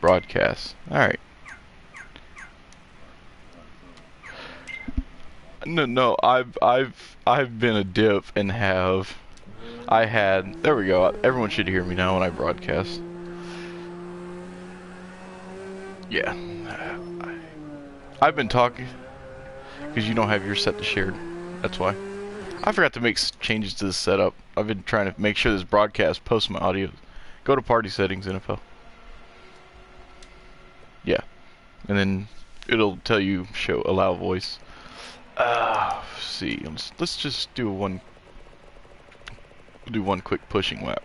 Broadcast. Alright. No, I've been a dip and there we go. Everyone should hear me now when I broadcast. Yeah. I've been talking because you don't have your set to shared. That's why. I forgot to make changes to the setup. I've been trying to make sure this broadcast posts my audio. Go to party settings info. Yeah. And then it'll tell you allow voice. See. Let's just do one quick pushing lap.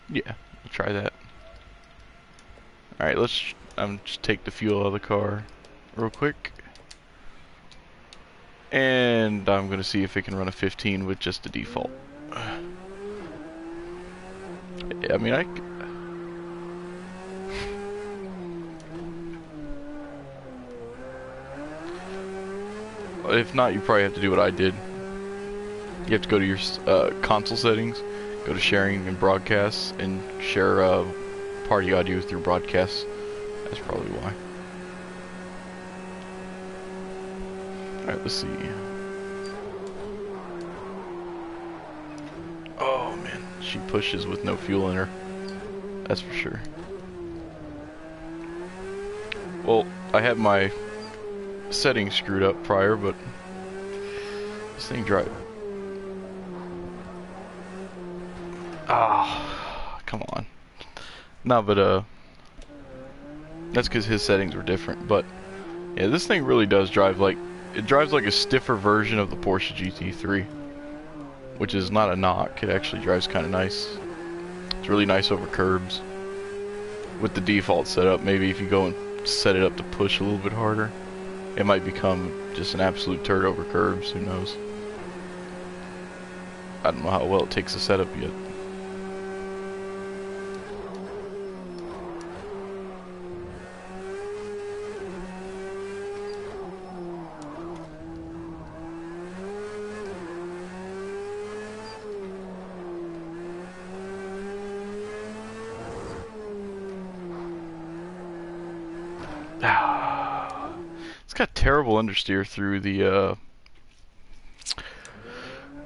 Yeah, we'll try that. Alright, let's just take the fuel out of the car real quick. And I'm gonna see if it can run a 15 with just the default. I mean, if not, you probably have to do what I did. You have to go to your console settings, go to sharing and broadcasts, and share party audio through broadcasts. That's probably why. Alright, let's see. Oh man, she pushes with no fuel in her. That's for sure. Well, I had my settings screwed up prior, but this thing drive. Ah, come on. No, but that's because his settings were different. But yeah, this thing really does drive like a stiffer version of the Porsche GT3, which is not a knock. It actually drives kind of nice. It's really nice over curbs. With the default setup, maybe if you go and set it up to push a little bit harder, it might become just an absolute turd over curbs. Who knows? I don't know how well it takes the setup yet. It's got terrible understeer through the oh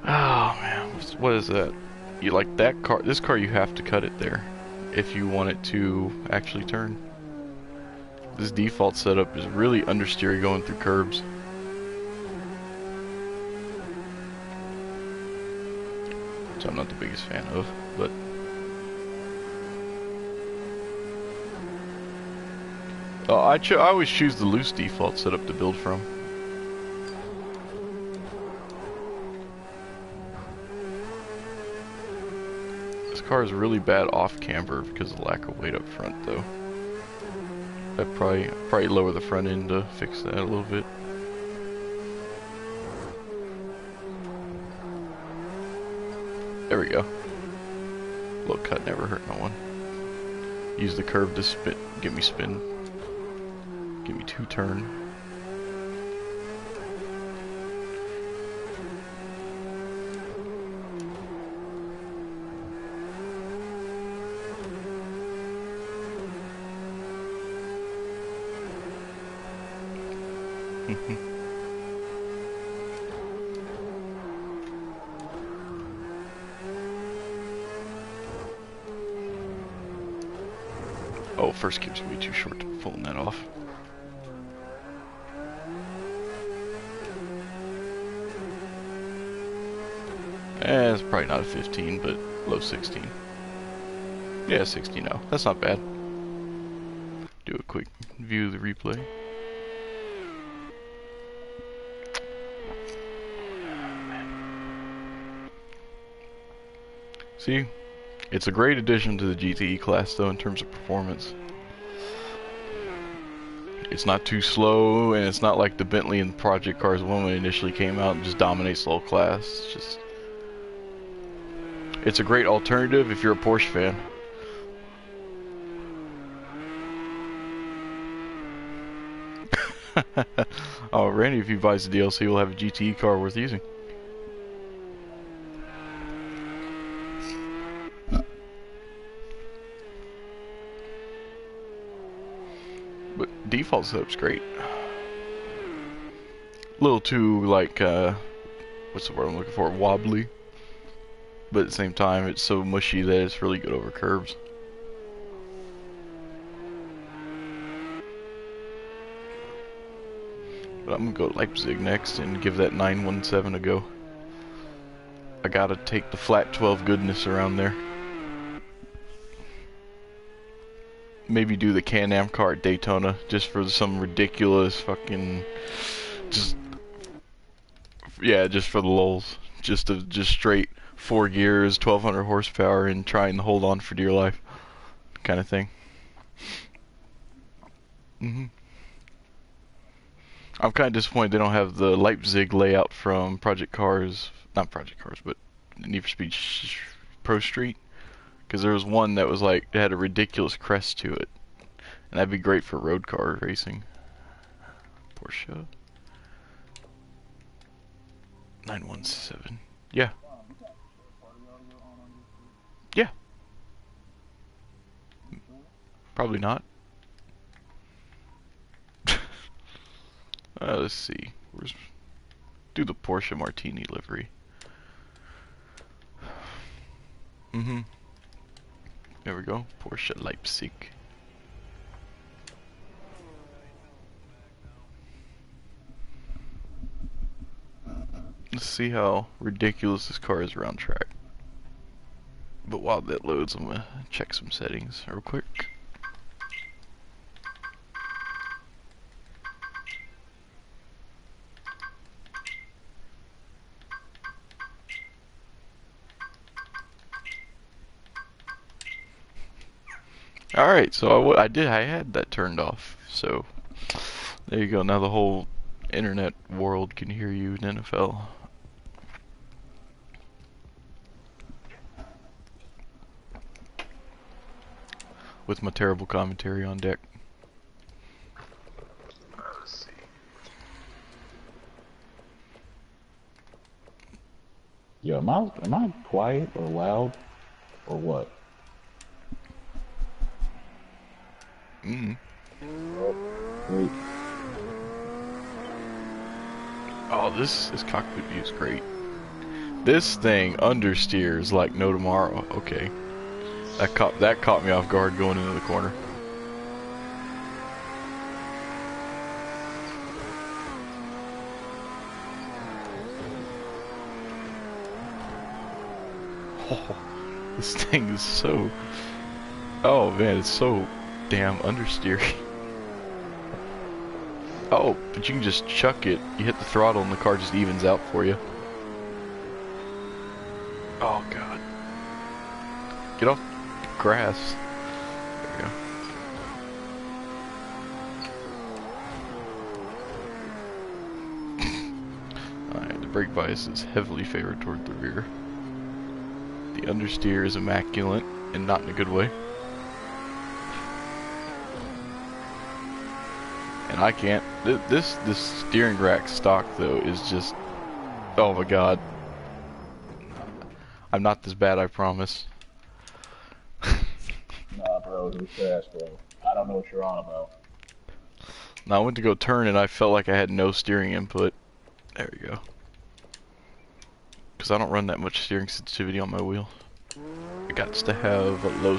man, what is that? You like that car? This car, you have to cut it there if you want it to actually turn. This default setup is really understeery going through curbs. Which I'm not the biggest fan of, but I always choose the loose default setup to build from. This car is really bad off camber because of the lack of weight up front, though. I'd probably lower the front end to fix that a little bit. There we go. Low cut never hurt no one. Use the curve to spin, get me spin. Give me 2 turn. Oh, first gear's way too short to be pulling that off. It's probably not a 15, but low 16. Yeah, 16 now. That's not bad. Do a quick view of the replay. See? It's a great addition to the GTE class, though, in terms of performance. It's not too slow, and it's not like the Bentley and Project Cars 1 when it initially came out and just dominates the whole class. It's a great alternative if you're a Porsche fan. Oh, Randy, if he buys the DLC, will have a GTE car worth using. But default setup's great. A little too, like, what's the word I'm looking for? Wobbly. But at the same time, it's so mushy that it's really good over curves. But I'm gonna go to Leipzig next and give that 917 a go. I gotta take the flat 12 goodness around there. Maybe do the Can-Am car at Daytona just for some ridiculous fucking, just for the lulz, just straight 4 gears, 1200 horsepower, and trying to hold on for dear life, kind of thing. I'm kind of disappointed they don't have the Leipzig layout from Project Cars, not Project Cars, but Need for Speed Pro Street. Because there was one that was like, it had a ridiculous crest to it. And that'd be great for road car racing. Porsche. 917. Yeah. Yeah. Probably not. Let's see. Do the Porsche Martini livery. There we go. Porsche Leipzig. Let's see how ridiculous this car is around track. But while that loads, I'm gonna check some settings real quick. Alright, so I had that turned off, so there you go. Now the whole internet world can hear you in NFL. With my terrible commentary on deck. Let's see. Yo, am I quiet or loud or what? Wait. Oh, this cockpit view is great. This thing understeers like no tomorrow. Okay, that caught me off guard going into the corner. Oh, this thing is so. Oh man, it's so damn understeering. Oh, but you can just chuck it. You hit the throttle and the car just evens out for you. Oh god. Get off the grass. There we go. Alright, the brake bias is heavily favored toward the rear. The understeer is immaculate and not in a good way. And I can't. This steering rack stock though is just. Oh my god. I'm not this bad, I promise. Nah, bro, you're fast, bro. I don't know what you're on about. Now I went to go turn and I felt like I had no steering input. There we go. Because I don't run that much steering sensitivity on my wheel. I got to have a low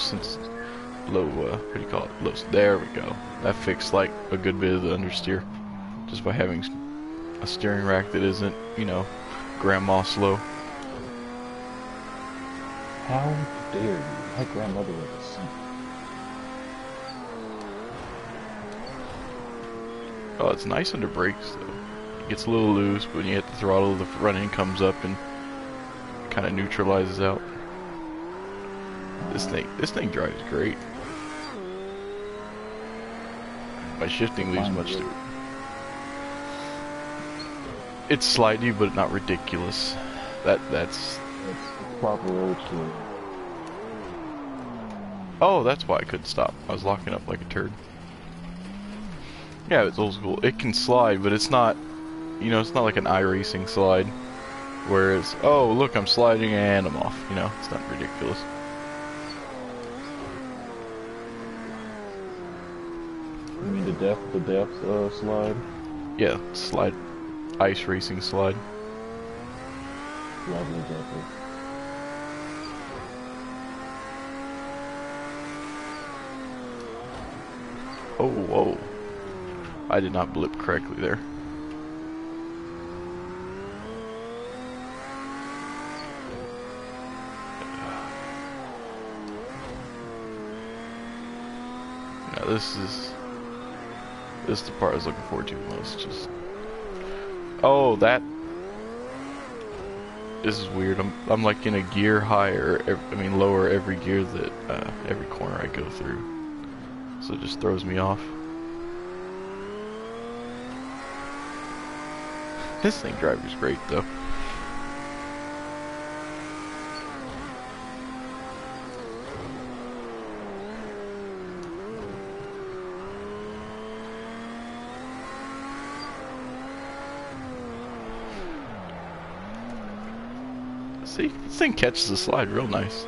what do you call it? Low. There we go. That fixed like a good bit of the understeer, just by having a steering rack that isn't, you know, grandma slow. How dare you? My grandmother was a saint. Oh, it's nice under brakes though. It gets a little loose, but when you hit the throttle, the front end comes up and kind of neutralizes out. This thing drives great. My shifting leaves much to it. It's slidey, but not ridiculous. That's proper old school. Oh, that's why I couldn't stop. I was locking up like a turd. Yeah, it's old school. It can slide, but it's not, you know, it's not like an iRacing slide, where it's, oh, look, I'm sliding and I'm off. You know, it's not ridiculous. You mean the depth slide? Yeah, slide, ice racing slide. Lovely depth. Oh, whoa. I did not blip correctly there. Now this is the part I was looking forward to the most. Just, oh, this is weird. I'm like in a gear higher, lower every gear that every corner I go through. So it just throws me off. This thing driver's great though. See, this thing catches the slide real nice.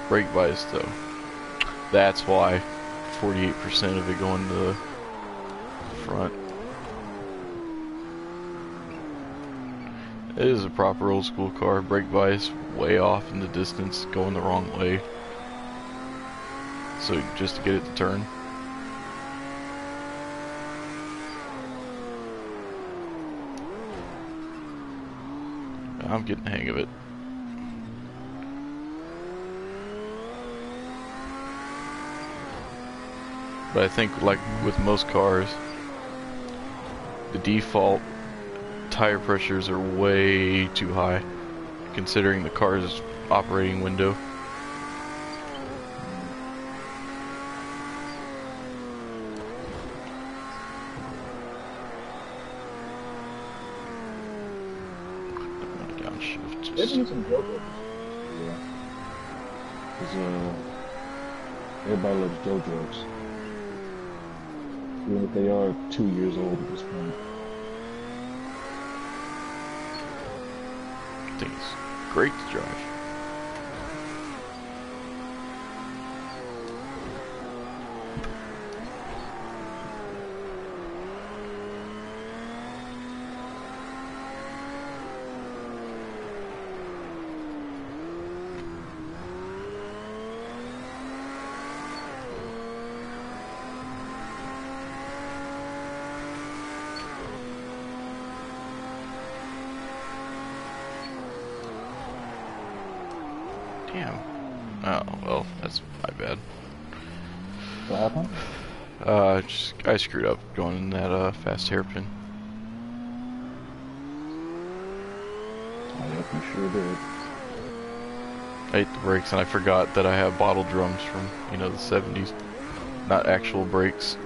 Brake bias though. That's why 48% of it going to the front. It is a proper old school car. Brake bias way off in the distance, going the wrong way. So just to get it to turn. I'm getting the hang of it. But I think, like with most cars, the default tire pressures are way too high, considering the car's operating window. Downshift, They've just... been some joke. Yeah. Cause everybody loves JoJo's. Even if they are 2 years old at this point. I think it's great to drive. Damn. Oh, well, that's my bad. What happened? I screwed up going in that fast hairpin. Oh, yep, you sure did. I hit the brakes and I forgot that I have bottle drums from, the 70s. Not actual brakes.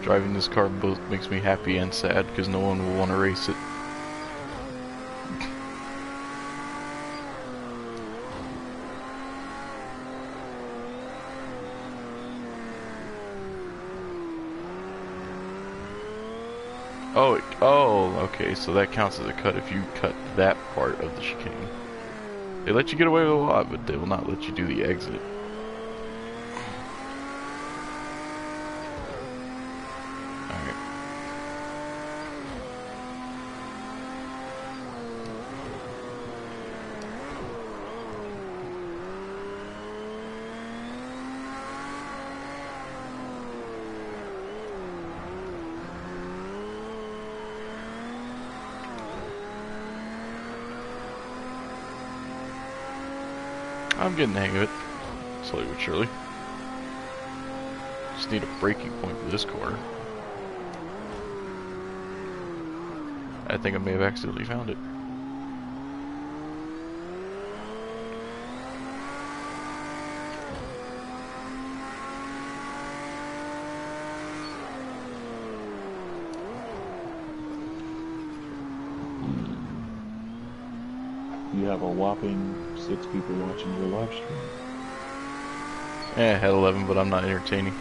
Driving this car both makes me happy and sad because no one will want to race it. Oh, okay, so that counts as a cut if you cut that part of the chicane. They let you get away with a lot, but they will not let you do the exit. Alright. I'm getting the hang of it, slowly but surely. Just need a braking point for this corner. I think I may have accidentally found it. you have a whopping 6 people watching your live stream. I had 11, but I'm not entertaining.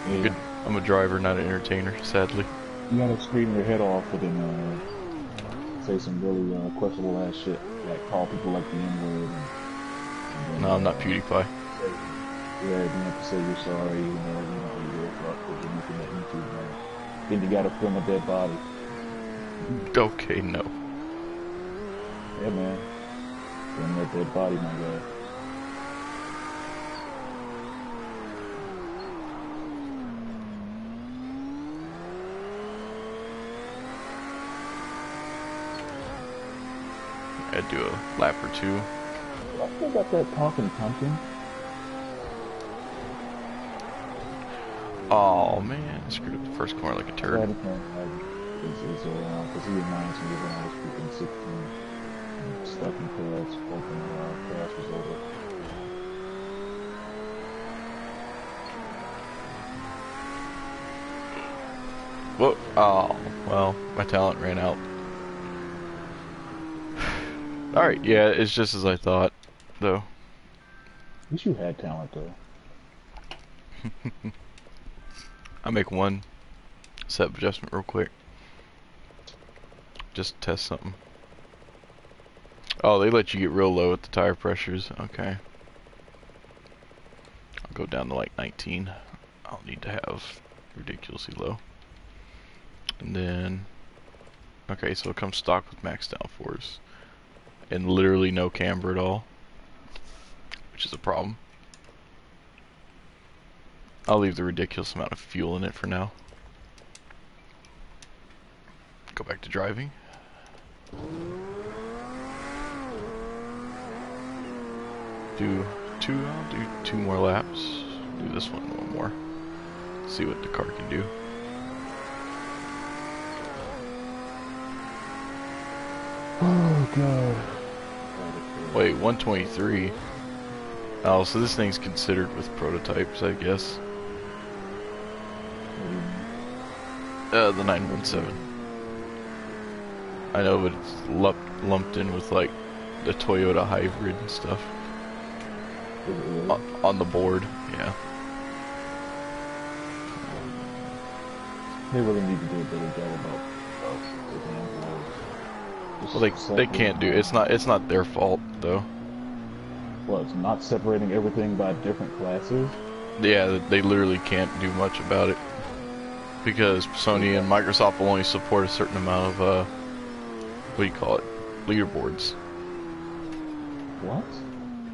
Yeah. I'm a driver, not an entertainer, sadly. You gotta scream your head off and then say some really questionable ass shit, like call people like the N-word, and No, then I'm not PewDiePie. yeah, you have to say you're sorry, even though you don't really give a fuck because you're making that YouTube man. Then you gotta film a dead body. Okay, no. Yeah, man, film that dead body, my guy. I'd do a lap or two. I still got that talking pumpkin. Oh man, I screwed up the first corner like a turd. Is around because he reminds me of when I was freaking 16, stuck in class, hoping class was over. Whoa! Oh, well, my talent ran out. Alright, yeah, it's just as I thought, though. At least you had talent, though. I'll make one set adjustment real quick. Just test something. Oh, they let you get real low at the tire pressures. Okay. I'll go down to like 19. I'll need to have ridiculously low. And then... Okay, so it comes stock with max downforce. And literally no camber at all. Which is a problem. I'll leave the ridiculous amount of fuel in it for now. Go back to driving. I'll do 2 more laps. Do this one more. See what the car can do. Oh, God. Wait, 123. Oh, so this thing's considered with prototypes, I guess. The 917. I know, but it's lumped in with like the Toyota hybrid and stuff. On the board, yeah. They really need to do a better job about Well, they can't do it. It's not their fault though. Well, it's not separating everything by different classes. Yeah, they literally can't do much about it because Sony and Microsoft will only support a certain amount of what do you call it? Leaderboards. What?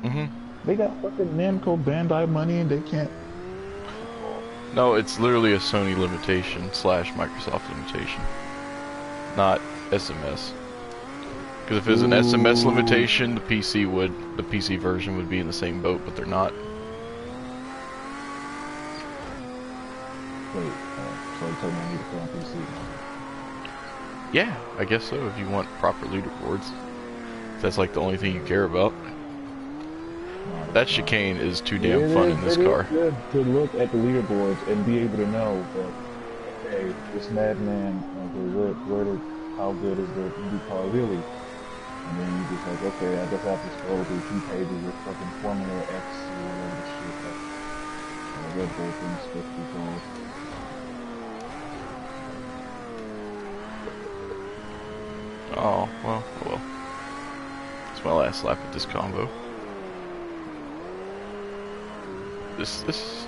Mhm. They got fucking Namco Bandai money and they can't. No, it's literally a Sony limitation / Microsoft limitation, not SMS. Because if it was an SMS limitation, the PC version would be in the same boat, but they're not. Wait, so you told me I need to put on PC. Yeah, I guess so. If you want proper leaderboards, if that's like the only thing you care about. That chicane is too damn fun in this car. It is good to look at the leaderboards and be able to know that, hey, this madman, how good is the new car really? And then you just like, okay, I just have to scroll through 2 pages with fucking Formula X or whatever the shit that Red Bull thing's supposed to be called. Oh, well. It's my last lap at this combo. This...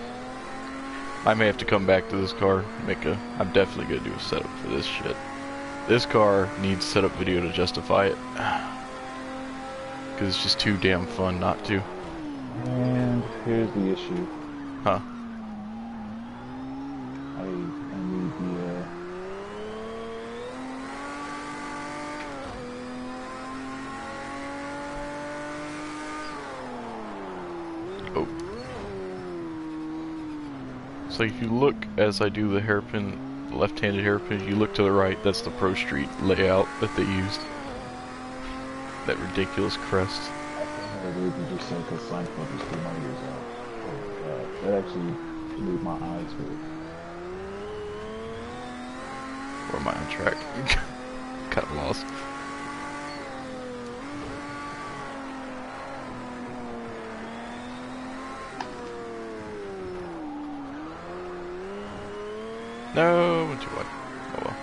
I may have to come back to this car, I'm definitely gonna do a setup for this shit. This car needs setup video to justify it. Because it's just too damn fun not to. And here's the issue. Huh? I need the, Oh. So if you look as I do the hairpin, left-handed hairpin, if you look to the right, that's the Pro Street layout that they used. That ridiculous crest. I can't believe you just said because Seinfeld is 3 more years old. Oh my god. That actually made my eyes hurt. Or am I on track? Got lost. No, went too wide. Oh well.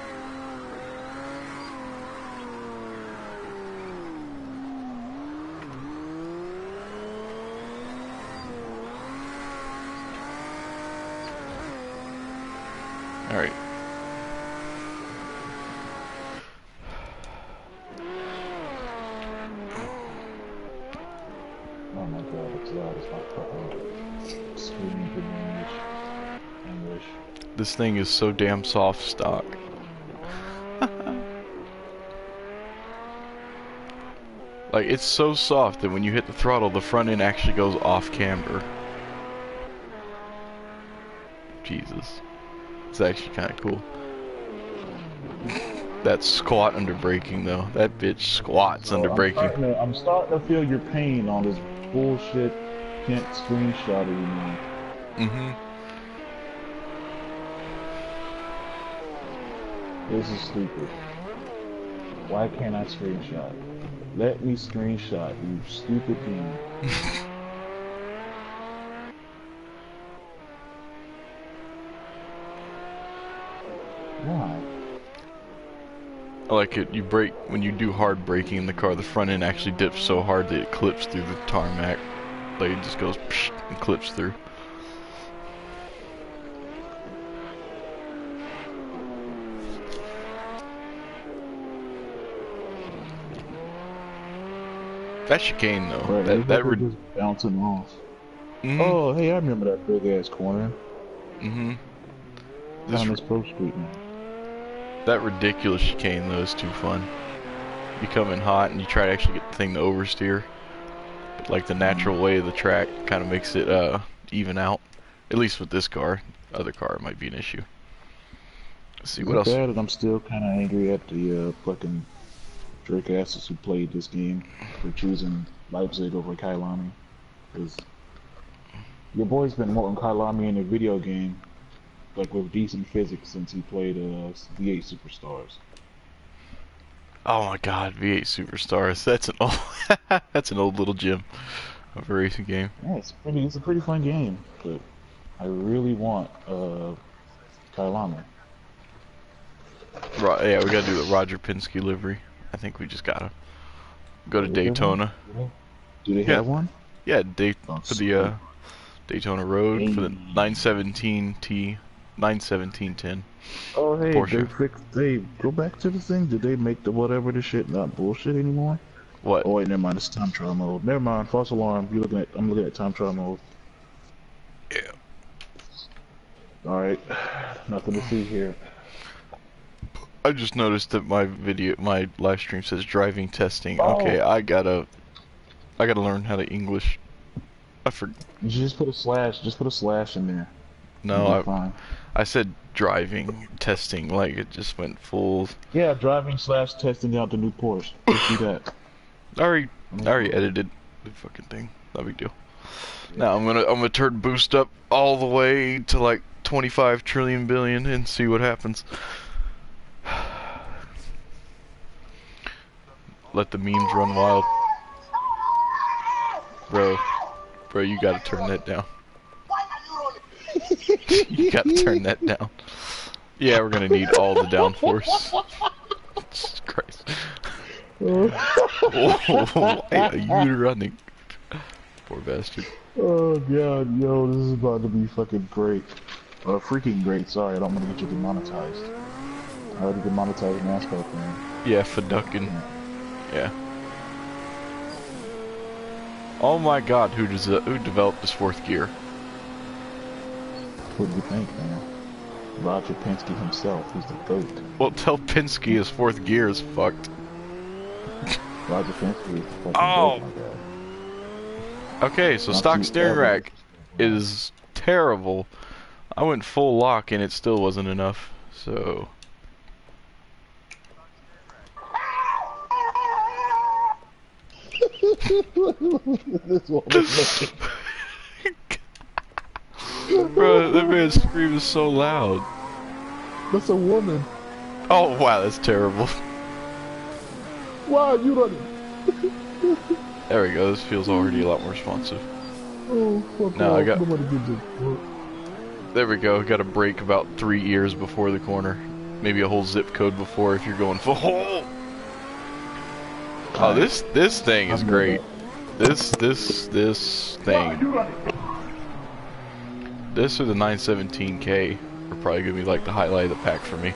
Alright. Oh my god, it's loud as my fucking screaming in English. This thing is so damn soft stock. Like, it's so soft that when you hit the throttle, the front end actually goes off camber. Jesus. It's actually kind of cool. That squat under braking, though. That bitch squats So under braking. I'm starting to feel your pain on this bullshit can't screenshot anymore. Mm-hmm. This is stupid. Why can't I screenshot? Let me screenshot, you stupid game. Why? Like it, you brake when you do hard braking in the car. The front end actually dips so hard that it clips through the tarmac. Like it just goes psh, and clips through. That chicane though, Right, that just bouncing off. mm-hmm. Oh, hey, I remember that big ass corner. Mm-hmm. Down this Pro Street now. That ridiculous chicane though is too fun. You come in hot and you try to actually get the thing to oversteer. But like the natural way of the track kind of makes it even out. At least with this car. Other car might be an issue. Let's see what else. Bad, and I'm still kind of angry at the fucking jerk asses who played this game for choosing Leipzig over Kailami. Because your boy's been wanting Kailami in a video game, like with decent physics, since he played V8 Superstars. Oh my god, V8 Superstars. That's an old that's an old little gem of a racing game. Yeah, it's a pretty fun game, but I really want Kailami. Yeah, we gotta do the Roger Penske livery. I think we just gotta go to Daytona. Do they have one? Yeah, for the Daytona Road for the 917T, 91710. Oh hey, Porsche. they go back to the thing. Did they make the whatever the shit not bullshit anymore? What? Oh wait, never mind. It's time trial mode. Never mind. False alarm. I'm looking at time trial mode. Yeah. All right, nothing to see here. I just noticed that my live stream says driving testing. Oh. Okay, I gotta learn how to English. I forgot. You should just put a slash. Just put a slash in there. No, I said driving testing. Like it just went full. Yeah, driving / testing out the new Porsche. Let's do that. I already edited the fucking thing. No big deal. Now I'm gonna turn boost up all the way to like 25 trillion billion and see what happens. Let the memes run wild. Bro, you gotta turn that down. You gotta turn that down. Yeah, we're gonna need all the downforce. Jesus Christ. Why are you running? Poor bastard. Oh god, yo, this is about to be fucking great. Freaking great. Sorry, I don't want to get you demonetized. I already demonetized NASCAR thing. Yeah, for ducking. Yeah. Oh my god, who developed this fourth gear? What do you think, man? Roger Penske himself, he's the GOAT. Well, tell Penske his fourth gear is fucked. Roger Penske is the fucking Oh! GOAT, my god. Okay, so stock steering rack is terrible. I went full lock and it still wasn't enough, so... This woman Bro, that man's scream is so loud. That's a woman. Oh wow, that's terrible. Why are you running? There we go, this feels already a lot more responsive. Oh, fuck No, off. I got... Nobody gives a fuck. There we go. Got a brake about 3 years before the corner. Maybe a whole zip code before if you're going full. Oh, this thing is great. This thing. This or the 917K are probably gonna be like the highlight of the pack for me.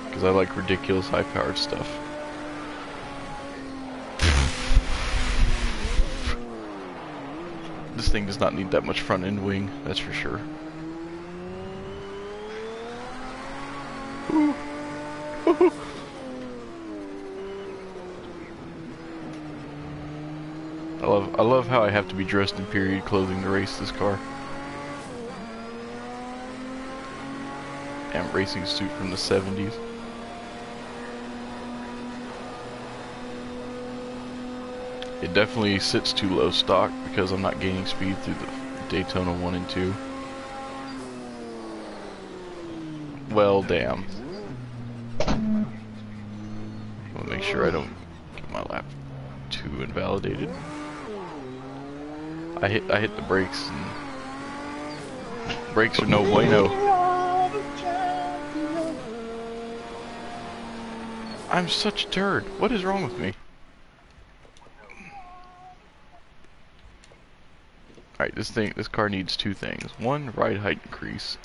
Because I like ridiculous high-powered stuff. This thing does not need that much front end wing, that's for sure. Ooh. Ooh. I love how I have to be dressed in period clothing to race this car. Damn, racing suit from the 70s. It definitely sits too low stock because I'm not gaining speed through the Daytona 1 and 2. Well, damn. I'm gonna make sure I don't get my lap too invalidated. I hit the brakes and brakes are no bueno. I'm such a turd. What is wrong with me? Alright, this car needs two things. One, ride height increase.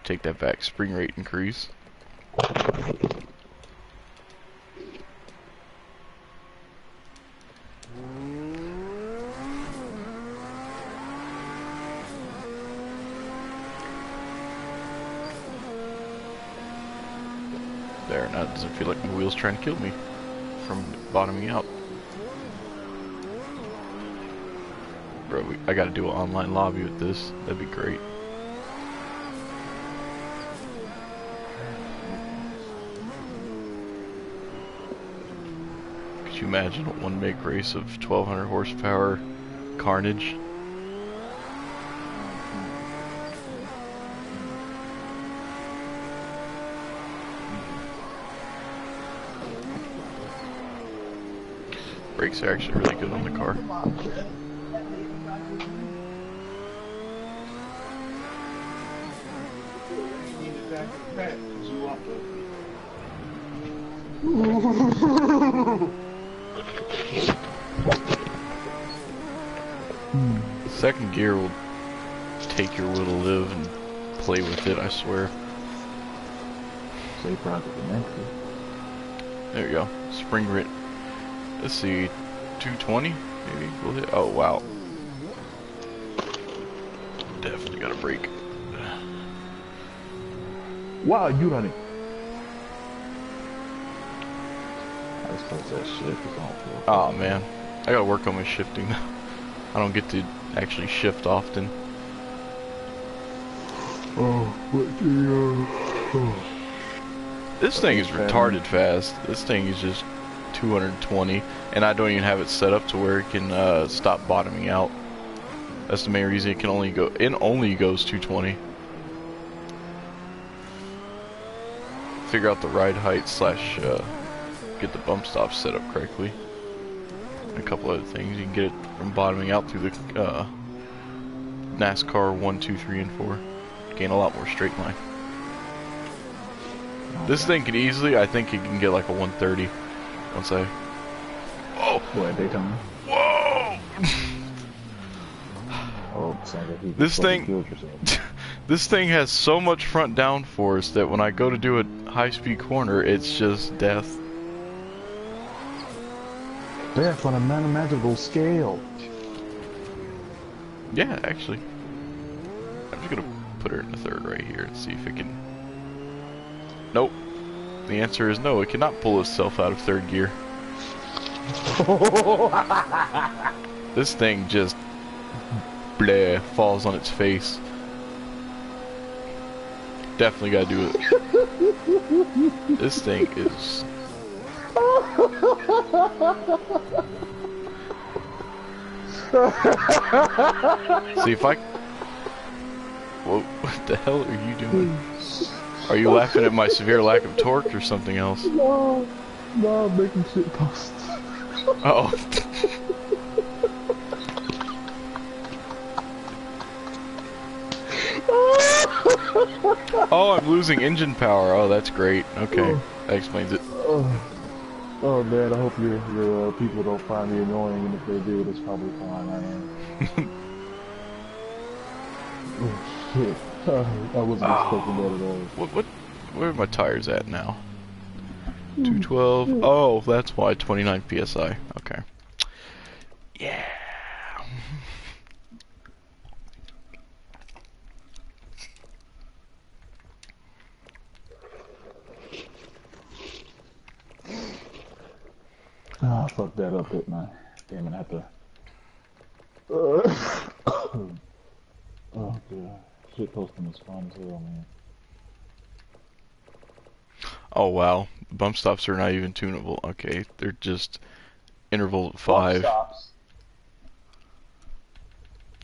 Take that back, spring rate increase. There, now it doesn't feel like my wheel's trying to kill me from bottoming out. Bro, I gotta do an online lobby with this. That'd be great. Could you imagine a one-make race of 1200 horsepower carnage? Brakes are actually really good on the car. Second gear will take your will to live and play with it, I swear. Say project connected. There you go. Spring rate. Let's see, 220 maybe we'll hit. Oh wow. Definitely got a brake. Wow, you run it. I suppose that shift is on. Oh man, I gotta work on my shifting. I don't get to actually shift often. This thing is retarded fast. This thing is just 220, and I don't even have it set up to where it can stop bottoming out. That's the main reason it can only go. It only goes 220. Figure out the ride height slash get the bump stops set up correctly. And a couple other things. You can get it from bottoming out through the NASCAR 1, 2, 3, and 4. Gain a lot more straight line. This thing could easily, I think it can get like a 130 once I... Whoa! What, Daytona? Whoa! Oh, sounds like he This thing... This thing has so much front downforce that when I go to do a high-speed corner, it's just death. Death on a mathematical scale. Yeah, actually. I'm just gonna put her in the third right here and see if it can... Nope. The answer is no, it cannot pull itself out of third gear. This thing just... bleh, falls on its face. Definitely gotta do it. This thing is... See if I... Whoa, what the hell are you doing? Are you laughing at my severe lack of torque or something else? No, I'm making shit posts. Uh-oh. Oh, I'm losing engine power. Oh, that's great. Okay, Oh, that explains it. oh man, I hope your people don't find me annoying, and if they do, that's probably fine. I am. Oh shit! I wasn't expecting that Oh, at all. where are my tires at now? Oh 212. shit! Oh, that's why 29 psi. Okay. Yeah. Ah, I fucked that up, didn't I? Damn it! I have to. Oh god, shit posting is fun as hell, man. Oh wow, bump stops are not even tunable. Okay, they're just interval at Bump 5. stops.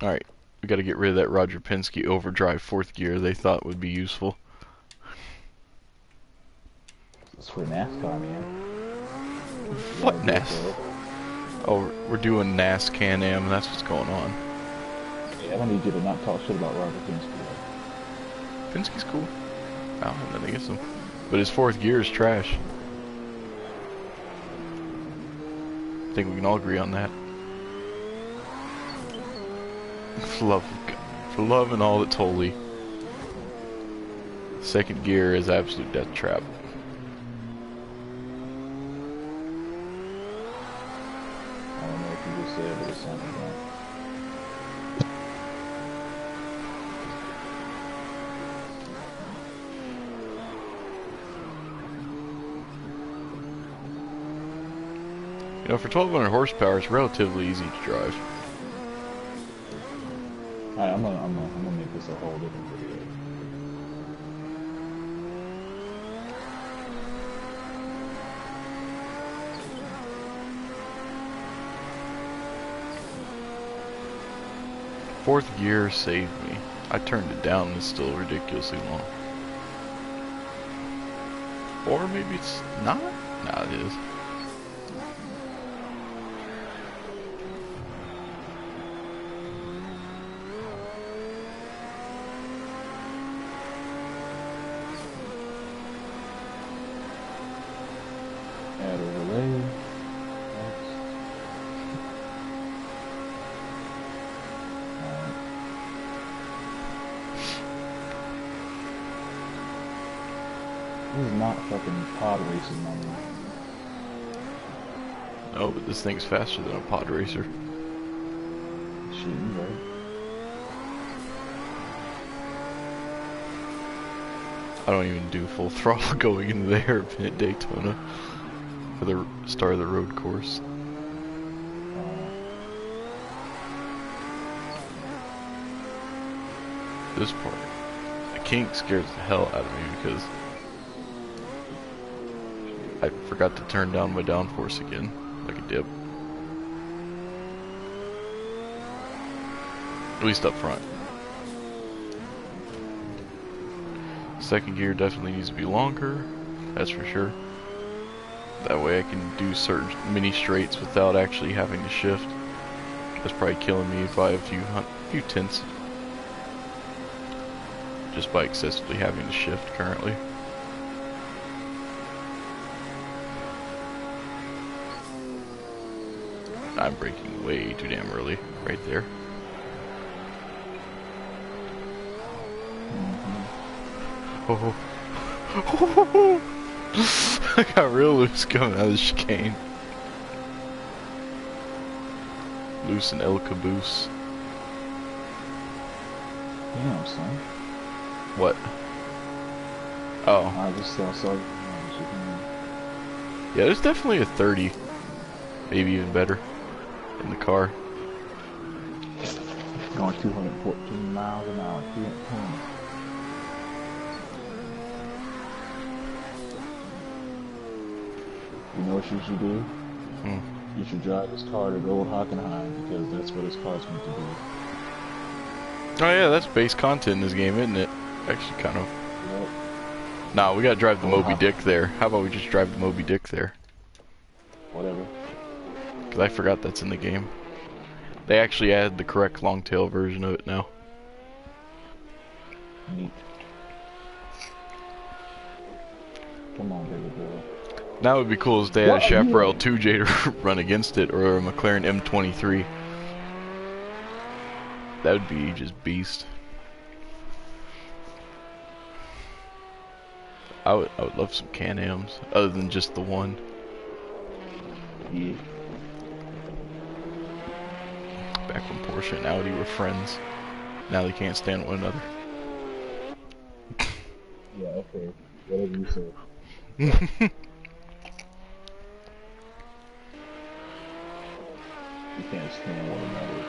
All right, we got to get rid of that Roger Penske overdrive 4th gear they thought would be useful. It's for NASCAR, man. You What gotta do it for NAS? everything. Oh, we're doing NAS Can-Am. That's what's going on. Yeah, I don't need you to not talk shit about Robert Kinski. Penske's cool. I don't have nothing against him, but his 4th gear is trash. I think we can all agree on that. For love of God. For love and all that's holy. 2nd gear is absolute death trap. I don't know what you just said, but it sounded like. You know, for 1200 horsepower, it's relatively easy to drive. Alright, I'm gonna make this a whole different video. Fourth gear saved me. I turned it down and it's still ridiculously long. Or maybe it's not? Nah, it is. Add overlay. Next. Alright. This is not fucking pod racing money. No, but this thing's faster than a pod racer. Shooting, right? I don't even do full throttle going into the hairpin at Daytona for the start of the road course. This part, the kink scares the hell out of me because I forgot to turn down my downforce again, like a dip. At least up front. 2nd gear definitely needs to be longer, that's for sure. That way I can do certain mini straights without actually having to shift. That's probably killing me by a few tenths. Just by excessively having to shift currently. I'm braking way too damn early, right there. Oh. I got real loose coming out of the chicane. Loose and El Caboose. Damn, son. What? Oh. I just saw you. Yeah, there's definitely a 30. Maybe even better. In the car. Going 214 miles an hour. 220. You know what you should do? You should drive this car to Gold Hockenheim because that's what this car's meant to do. Oh yeah, that's base content in this game, isn't it? Actually, kind of. Yep. Nah, we gotta drive the Moby Dick there. How about we just drive the Moby Dick there? Whatever. Because I forgot that's in the game. They actually added the correct long tail version of it now. Neat. Come on, baby girl. Now would be cool if they had a What are you Chaparral doing? 2J to run against it, or a McLaren M23. That would be just beast. I would love some Can-Ams, other than just the one. Yeah. Back when Porsche and Audi were friends. Now they can't stand one another. Yeah, okay. Whatever you say. You can't stand one another.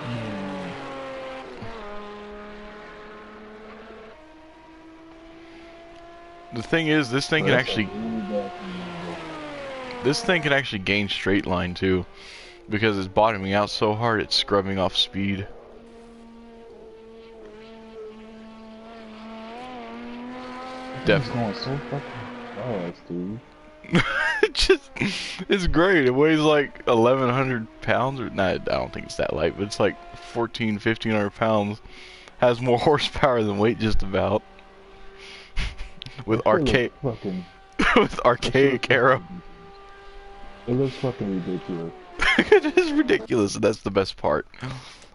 The thing is, this thing Bro, can that's a actually really bad thing, gain straight line too, because it's bottoming out so hard it's scrubbing off speed. It's Definitely. going so fucking fast, dude. It's great. It weighs like 1,100 pounds, or nah, I don't think it's that light, but it's like 1,500 pounds. Has more horsepower than weight, just about. With That shit looks archaic, fucking. with That shit looks archaic fucking aero. ridiculous. It looks fucking ridiculous. It is ridiculous, and that's the best part.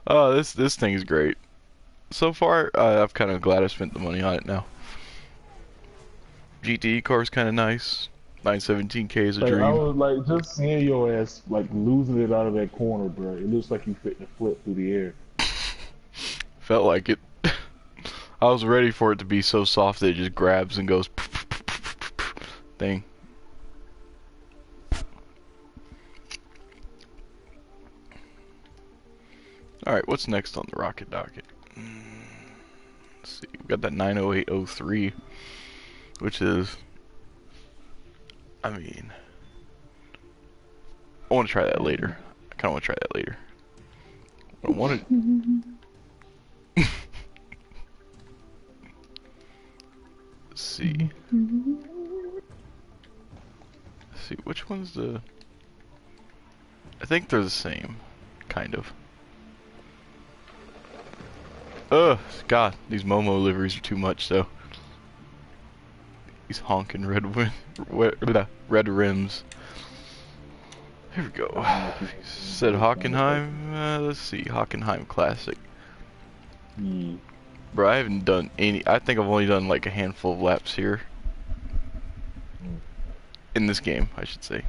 Oh, this thing is great. So far, I'm kind of glad I spent the money on it now. GTE car is kind of nice. 917K is a Like I dream. was like just seeing your ass like losing it out of that corner, bro. It looks like you fit to flip through the air. Felt like it. I was ready for it to be so soft that it just grabs and goes thing. Alright, what's next on the rocket docket? Let's see, we got that 90803, which is, I mean, I want to try that later. I kind of want to try that later. What I wanted. Let's see. Let's see, which one's the... I think they're the same, kind of. Ugh, God, these Momo liveries are too much, though. These honking red rims. Here we go. Said Hockenheim. Let's see, Hockenheim Classic. Yeah. Bro, I haven't done any. I think I've only done like a handful of laps here. In this game, I should say.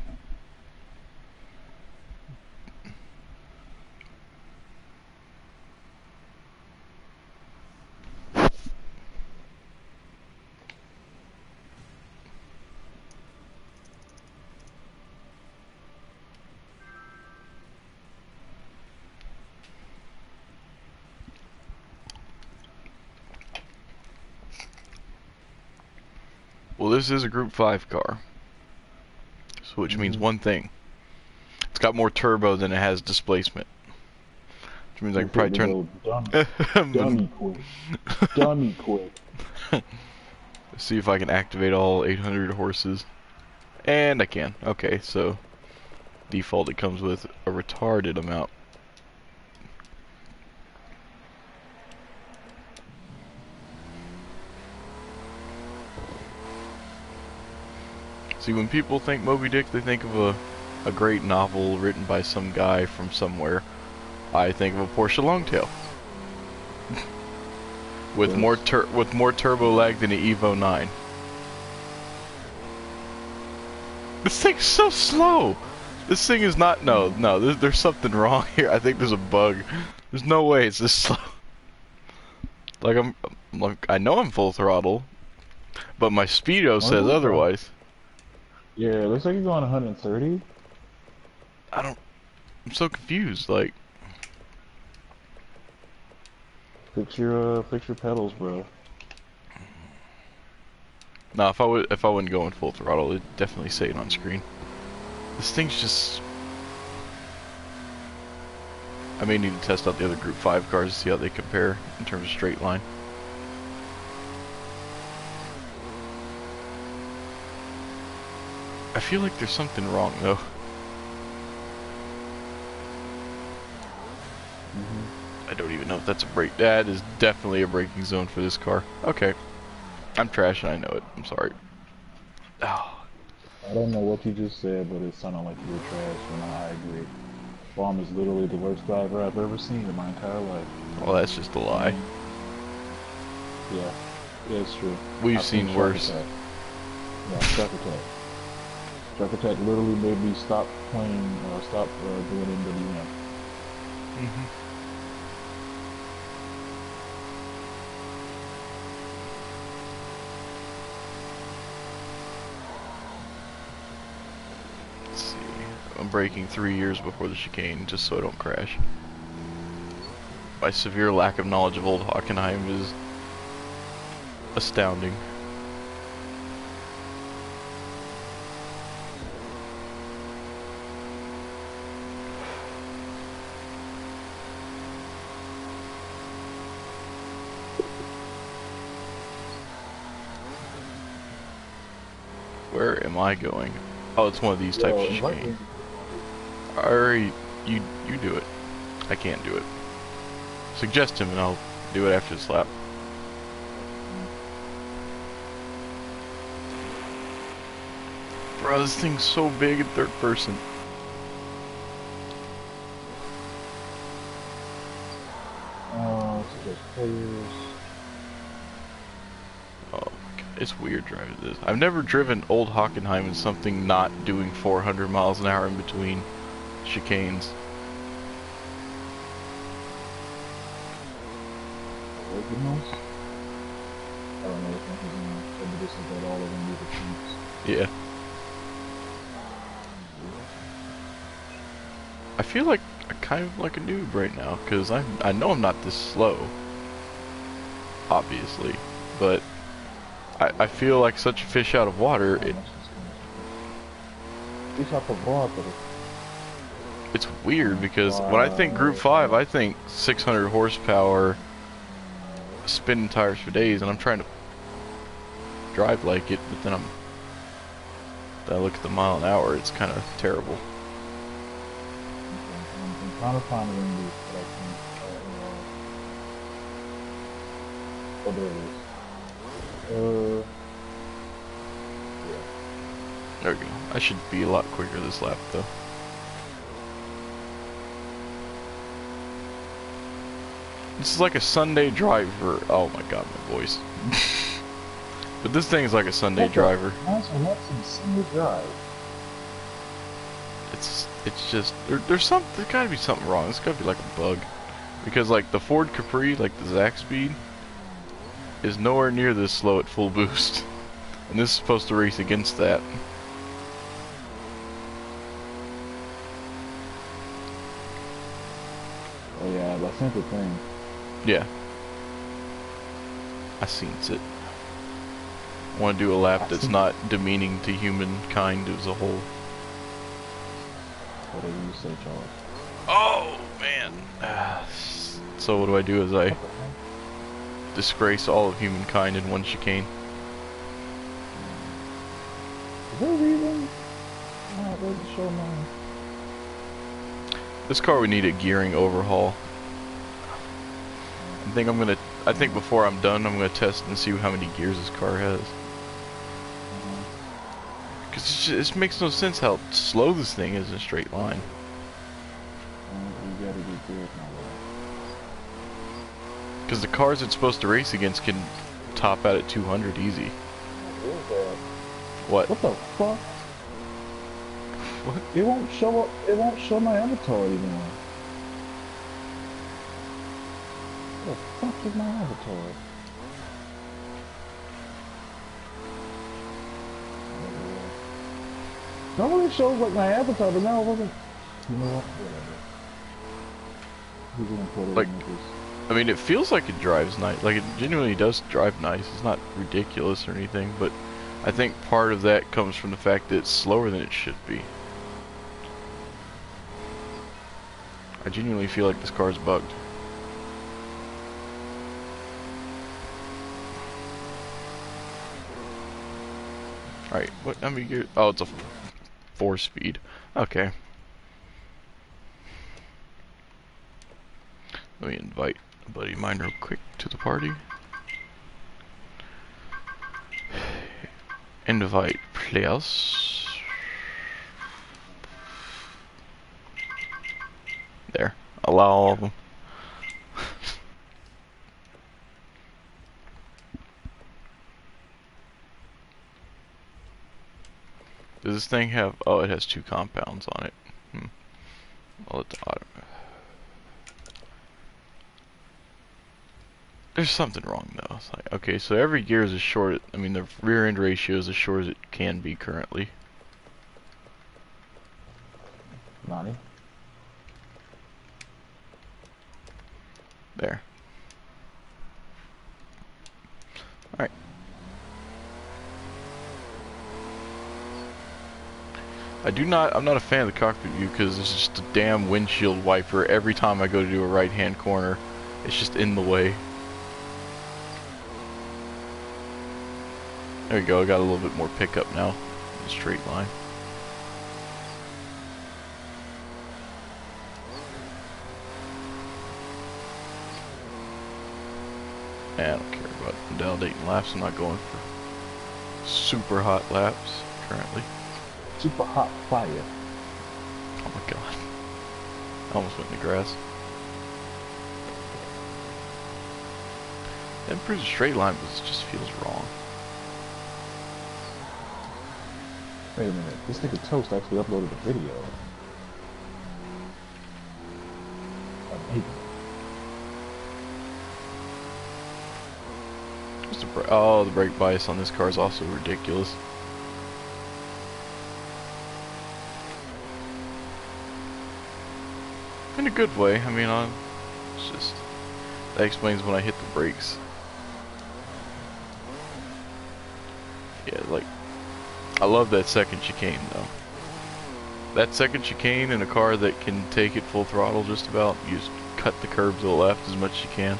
Well, this is a Group 5 car. So which means one thing. It's got more turbo than it has displacement. Which means I can probably turn... Dummy quick. Dummy quick. See if I can activate all 800 horses. And I can. Okay, so... Default, it comes with a retarded amount. See, when people think Moby Dick, they think of a great novel written by some guy from somewhere. I think of a Porsche Longtail. with more turbo lag than an Evo 9. This thing's so slow. This thing is not. No. There's something wrong here. I think there's a bug. There's no way it's this slow. Like I know I'm full throttle, but my speedo says otherwise. Yeah, it looks like you're going 130. I'm so confused. Like, Fix your pedals, bro. no, if I wouldn't go in full throttle, it'd definitely say it on screen. This thing's just... I may need to test out the other Group 5 cars to see how they compare in terms of straight line. I feel like there's something wrong, though. I don't even know if that's a brake. That is definitely a braking zone for this car. Okay. I'm trash and I know it. I'm sorry. Oh, I don't know what you just said, but it sounded like you were trash, and I agree. Bomb is literally the worst driver I've ever seen in my entire life. Well, that's just a lie. And yeah, yeah, it's true. We've I've seen seen Shark worse. Attack. Yeah, Shark Attack. Shark Attack literally made me stop playing, stop doing NWM. Hmm. Let's see. I'm braking 3 years before the chicane just so I don't crash. My severe lack of knowledge of Old Hockenheim is astounding. Where am I going? Oh, it's one of these types Yo, of invite chicane. me. I already, you do it. I can't do it. Suggest him and I'll do it after this lap. Bro, this thing's so big in third person. Suggest players. Oh my god, it's weird driving this. I've never driven Old Hockenheim in something not doing 400 miles an hour in between chicanes. Originals? I don't know which one he's in. Maybe this is that all of them do the cheats. Yeah. I feel like I'm kind of like a noob right now, because I know I'm not this slow, obviously, but I feel like such a fish out of water. Oh, that's just Fish out the water. It's weird because when I think Group Wow. 5, I think 600 horsepower, spinning tires for days, and I'm trying to drive like it, but then I look at the mile an hour, it's kind of terrible. I'm trying to find it in this, but I can't. Oh, there it is. Yeah. There we go. I should be a lot quicker this lap, though. This is like a Sunday driver. Oh my god, my voice. But this thing is like a Sunday driver. That's some Sunday drive. It's just there's gotta be something wrong. It's gotta be like a bug, because like the Ford Capri, like the Zach speed, is nowhere near this slow at full boost, and this is supposed to race against that. Oh yeah, I sent the thing. Yeah, I seen it. Want to do a lap that's not demeaning to humankind as a whole. What do you say, Charles? Oh man. So what do I do as I disgrace all of humankind in one chicane? Is there a reason? No, it doesn't show mine. This car would need a gearing overhaul. I think before I'm done, I'm gonna test and see how many gears this car has. Because it makes no sense how slow this thing is in a straight line. You gotta get good now. Because the cars it's supposed to race against can top out at 200 easy. What is that? What? What the fuck? What? It won't show up. It won't show my avatar anymore. What the fuck is my avatar? Normally it shows like my avatar, but now it wasn't. You know what? Whatever. We're gonna put it Like, in this. I mean, it feels like it drives nice. Like, it genuinely does drive nice. It's not ridiculous or anything, but I think part of that comes from the fact that it's slower than it should be. I genuinely feel like this car's bugged. Alright, what, how many gears? Oh, it's a 4-speed. Okay. Let me invite a buddy of mine real quick to the party. Invite players. There. Allow all of them. Does this thing have... Oh, it has 2 compounds on it. I'll let the auto... There's something wrong though. It's like, okay, so every gear is as short... I mean, the rear end ratio is as short as it can be currently. Nani? There. Alright. I'm not a fan of the cockpit view because it's just a damn windshield wiper every time I go to do a right hand corner. It's just in the way. There we go, I got a little bit more pickup now in the straight line. I don't care about invalidating laps. I'm not going for super hot laps currently. Super hot fire. Oh my god. I almost went in the grass. That improves the straight line, but it just feels wrong. Wait a minute, this nigga Toast actually uploaded a video. Amazing. Oh, the brake bias on this car is also ridiculous. In a good way. I mean, it's just... That explains when I hit the brakes. Yeah, like... I love that second chicane, though. That second chicane in a car that can take it full throttle just about, you just cut the curb to the left as much as you can.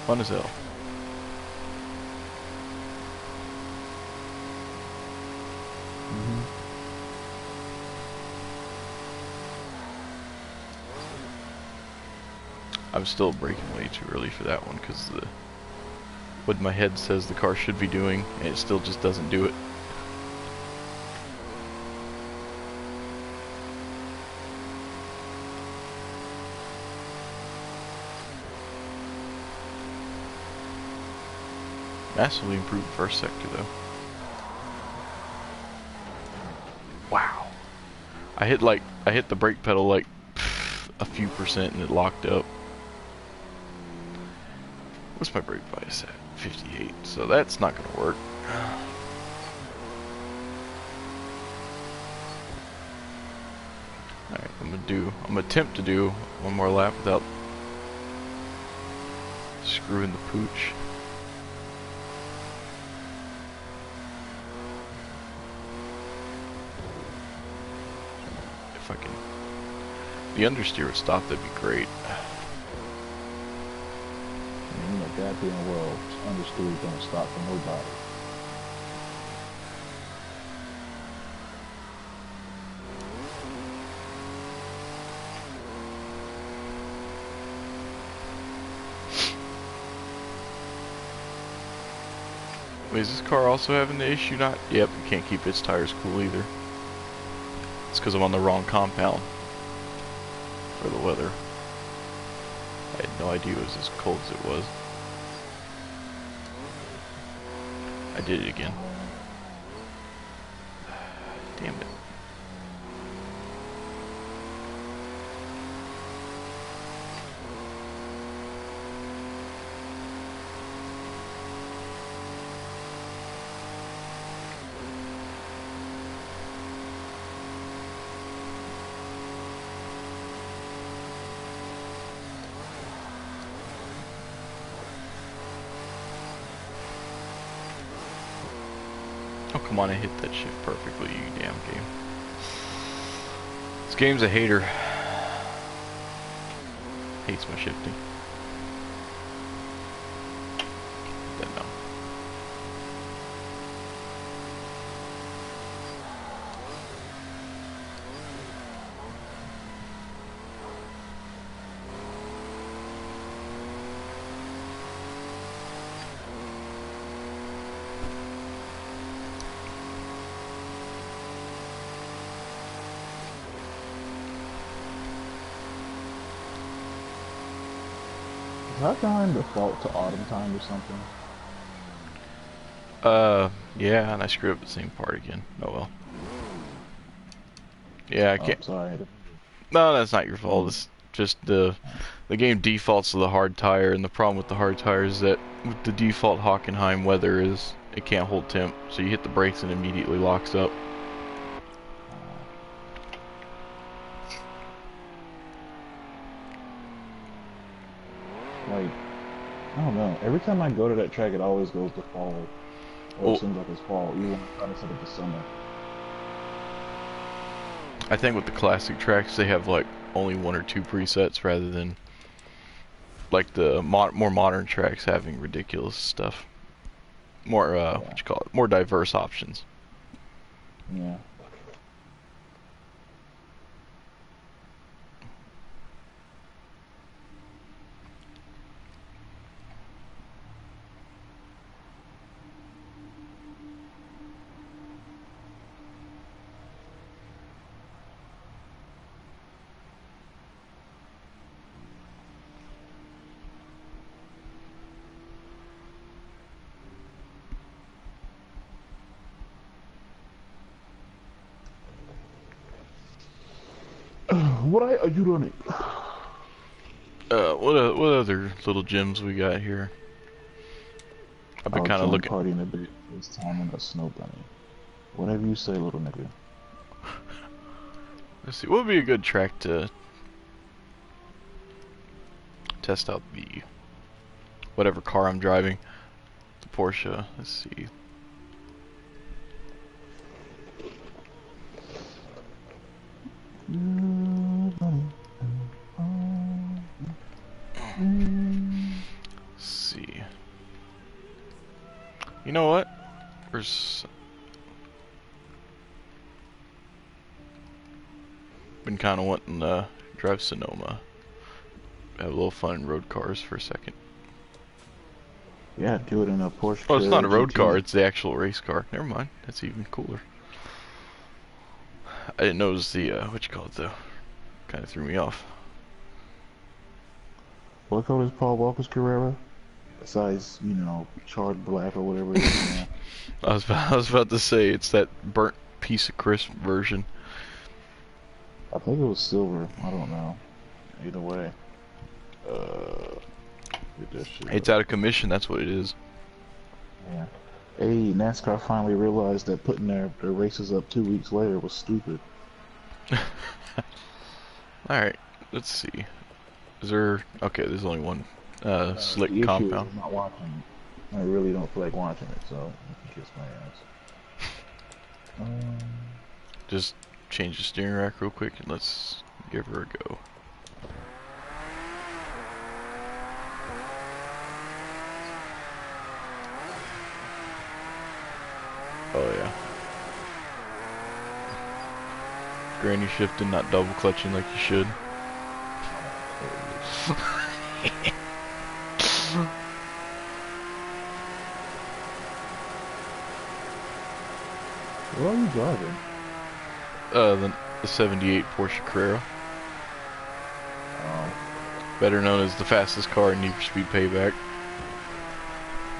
Fun as hell. I'm still braking way too early for that one because what my head says the car should be doing, and it still just doesn't do it. Massively improved first sector though. Wow. I hit the brake pedal like a few percent and it locked up. What's my brake bias at? 58. So that's not gonna work. Alright, I'm gonna attempt to do one more lap without screwing the pooch. If I can. The understeer would stop, that'd be great. You know, goddamn well, understeer don't stop for nobody. Wait, is this car also having the issue not? Yep, it can't keep its tires cool either. It's because I'm on the wrong compound for the weather. I had no idea it was as cold as it was. I did it again. Damn it. Oh, come on, I hit that shift perfectly, you damn game. This game's a hater. Hates my shifting. Then no. that time default to autumn time or something? Yeah, and I screwed up the same part again. Oh well. Yeah, I Oh, can't. sorry. No, that's not your fault. It's just the game defaults to the hard tire, and the problem with the hard tire is that with the default Hockenheim weather is it can't hold temp, so you hit the brakes and it immediately locks up. Like, I don't know. Every time I go to that track, it always goes to fall. Or it Well, seems like it's fall, even when I'm trying to set it to summer. I think with the classic tracks they have like only 1 or 2 presets rather than like the more modern tracks having ridiculous stuff. More Yeah, what you call it? More diverse options. yeah. What are you doing? What other little gems we got here? I've been I'll kind of join looking. party in a bit. This time in a snow bunny. Whatever you say, little nigga. Let's see, what would be a good track to test out the whatever car I'm driving? The Porsche. Let's see. Let's see. You know what? There's been kind of wanting to drive Sonoma. Have a little fun in road cars for a second. Yeah, do it in a Porsche Oh, it's not a road car, GT. it's the actual race car. Never mind, that's even cooler. I didn't notice the, what you call it though. Kind of threw me off. What color is Paul Walker's Carrera? Besides, charred black or whatever it is now. I was about to say, it's that burnt piece of crisp version. I think it was silver. I don't know. Either way. Uh, get that shit It's up. out of commission, that's what it is. Yeah. Hey, NASCAR finally realized that putting their races up 2 weeks later was stupid. Alright, let's see. Is there... Okay, there's only one slick The issue is compound. I'm not watching it. I really don't feel like watching it, so you can kiss my ass. Just change the steering rack real quick and let's give her a go. Oh yeah. Granny shifting, not double clutching like you should. What are you driving? The 78 Porsche Carrera. Oh, Better known as the fastest car in Need for Speed Payback.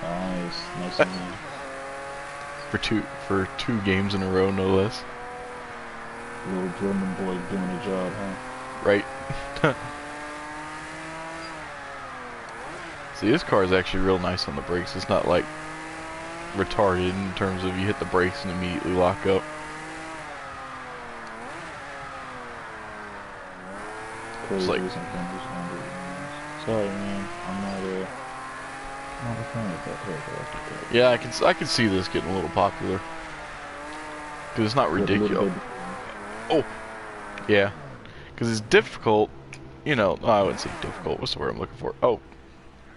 nice. Nice and neat. For two games in a row, no less. Little German boy doing a job, huh? Right? See, this car is actually real nice on the brakes. It's not like retarded in terms of you hit the brakes and immediately lock up. Crazy like- something. Sorry, man. I'm not a fan of that character. Yeah, I can see this getting a little popular. Cause it's not ridiculous. Oh, yeah. Cause it's difficult. You know, I wouldn't say difficult. What's the word I'm looking for? Oh,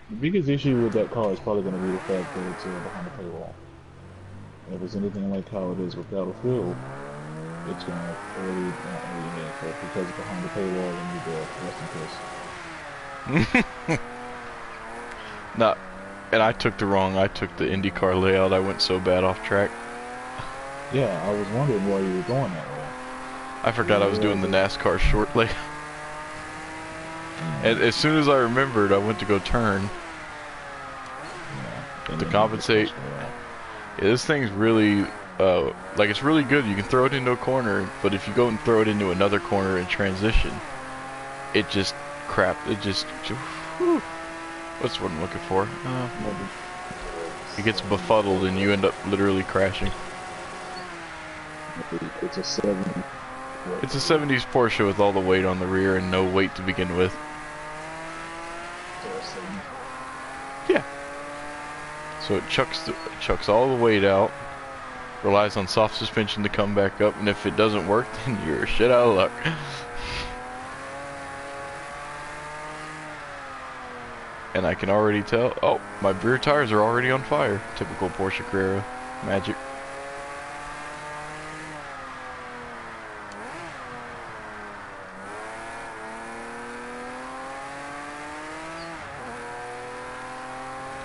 The biggest issue with that car is probably going to be the fact that it's behind the paywall. If it's anything like how it is with Battlefield, it's going to really not really hit. But because it's behind the paywall, we need to rest in peace. no. And I took the IndyCar layout. I went so bad off track. Yeah, I was wondering why you were going that way. I forgot I was doing the NASCAR short layout. And as soon as I remembered, I went to go turn Yeah. And to then you just compensate. messed me up. Yeah, this thing's really, like it's really good. You can throw it into a corner, but if you go and throw it into another corner in transition, it just it just, whew, what's what I'm looking for? It gets befuddled and you end up literally crashing. It's a 70. It's a 70s Porsche with all the weight on the rear and no weight to begin with. Yeah. So it chucks all the weight out, relies on soft suspension to come back up, and if it doesn't work, then you're shit out of luck. And I can already tell, oh, my rear tires are already on fire. Typical Porsche Carrera magic.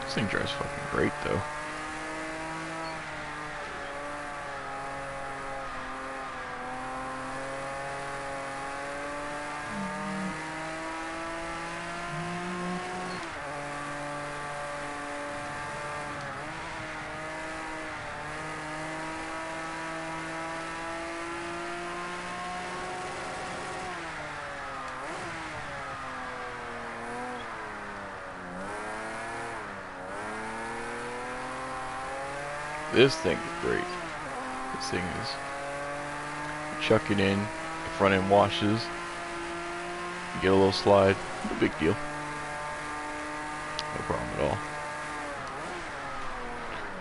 This thing drives fucking great though. This thing is great. This thing is, chuck it in, the front end washes, you get a little slide, no big deal. No problem at all.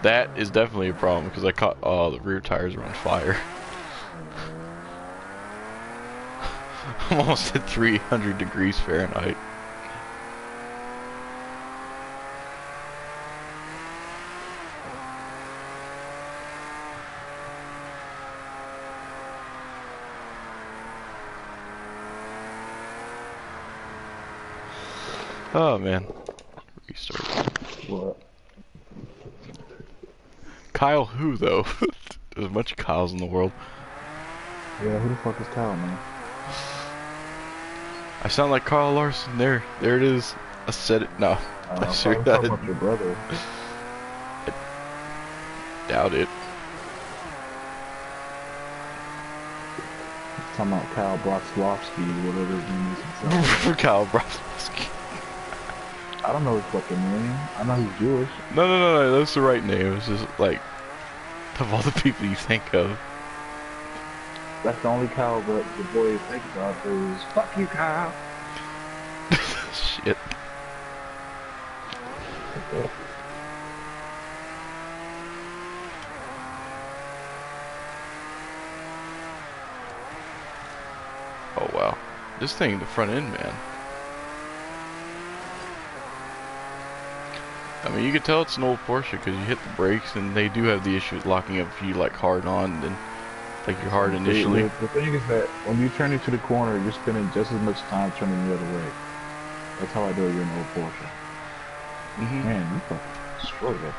That is definitely a problem because I caught, oh, the rear tires are on fire. I'm almost at 300 degrees Fahrenheit. Oh man. Restart. What? Kyle who though? There's a bunch of Kyles in the world. Yeah, who the fuck is Kyle, man? I sound like Kyle Larson. There it is. I said it. No, I sure I'm got talking it. about your brother. Doubt it. Talking about Kyle Broxlowski, whatever his name is. Kyle Brofsky. I don't know his fucking name. I know he's Jewish. No, that's the right name. It's just like, of all the people you think of. That's the only Kyle that the boys think about is, fuck you, Kyle. Shit. Oh wow. This thing, the front end, man. I mean, you can tell it's an old Porsche because you hit the brakes and they do have the issue with locking up if you like hard on and then like you're hard initially. The thing is that when you turn into the corner, you're spending just as much time turning the other way. That's how I know you're an old Porsche. Man, you fucking destroyed that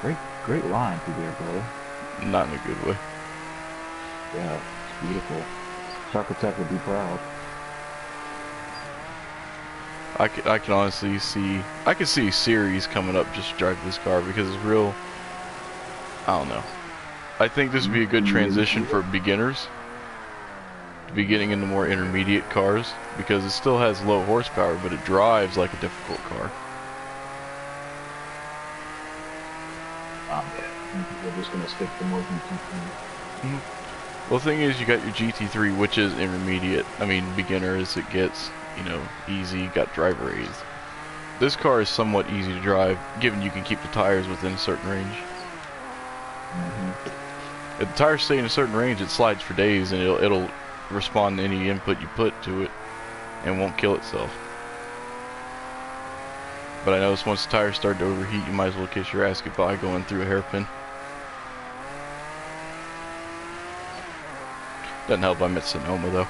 turn. Great line through there, brother. Not in a good way. Yeah, it's beautiful. Chocolate Tech would be proud. I can honestly see, I could see a series coming up just to drive this car because it's real, I don't know. I think this would be a good transition for beginners to be getting into more intermediate cars because it still has low horsepower but it drives like a difficult car. Yeah. People are just gonna stick to more GT3. Well, the thing is, you got your GT3, which is intermediate. I mean, beginner as it gets, you know, easy, got driver aids. This car is somewhat easy to drive, given you can keep the tires within a certain range. If the tires stay in a certain range, it slides for days, and it'll respond to any input you put to it, and won't kill itself. But I noticed once the tires start to overheat, you might as well kiss your ass goodbye going through a hairpin. Doesn't help I'm at Sonoma though.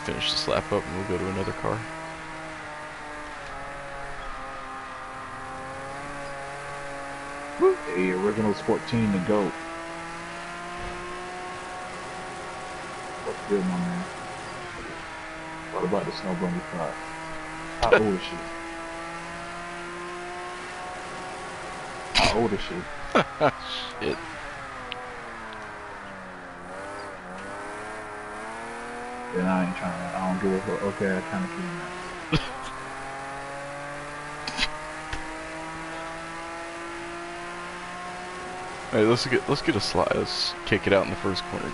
Finish this lap up and we'll go to another car. Hey, original sport team, the GOAT. What's good, my man? What about the Snow Bunny 5? How old is she? How old is she? Shit. Then I ain't trying to, I don't give a fuck. Okay, I kind of can now. Hey, let's get a slide. Let's kick it out in the first corner.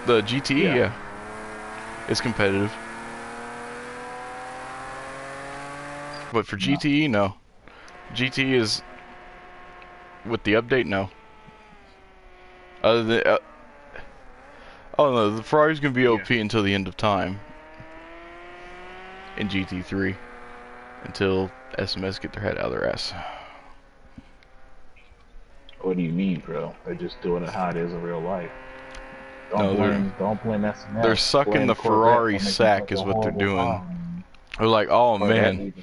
The GTE, yeah, it's competitive. But for GTE, no. GTE is with the update, no. Other than, oh no, the Ferrari's gonna be OP until the end of time in GT3 until SMS get their head out of their ass. What do you mean, bro? They're just doing it how it is in real life. Don't blame SMS. They're sucking the Ferrari sack is what they're doing. They're like, oh man,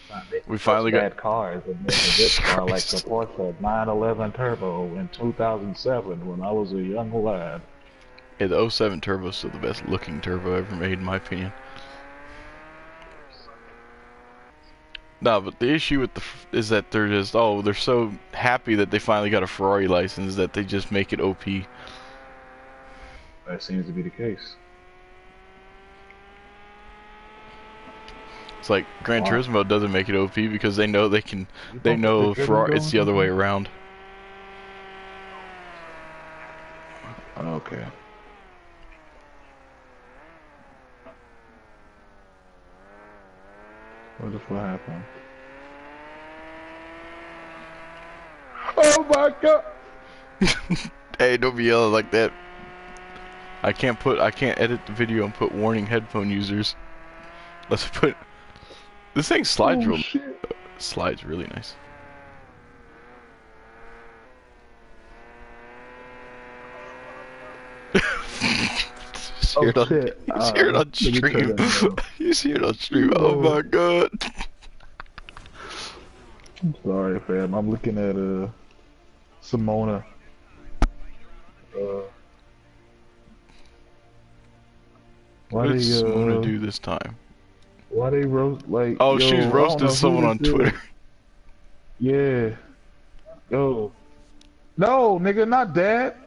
we finally got bad cars. And make a good car like the Porsche 911 Turbo in 2007 when I was a young lad. Yeah, the 07 Turbo is still the best looking turbo ever made, in my opinion. No, but the issue with is that they're just, oh, they're so happy that they finally got a Ferrari license that they just make it OP. That seems to be the case. It's like Gran Turismo doesn't make it OP because they know Ferrari, it's the other way around. Okay. What the fuck happened? Oh my god! Hey, don't be yelling like that. I can't edit the video and put warning headphone users. Let's put this thing slides slides really nice. You see it on stream. You see it on stream. Oh my god. I'm sorry, fam. I'm looking at Simona. What did Simona do this time? Why they roast like? Oh, she's roasted someone on Twitter. Yeah. Yo. No, nigga, not that.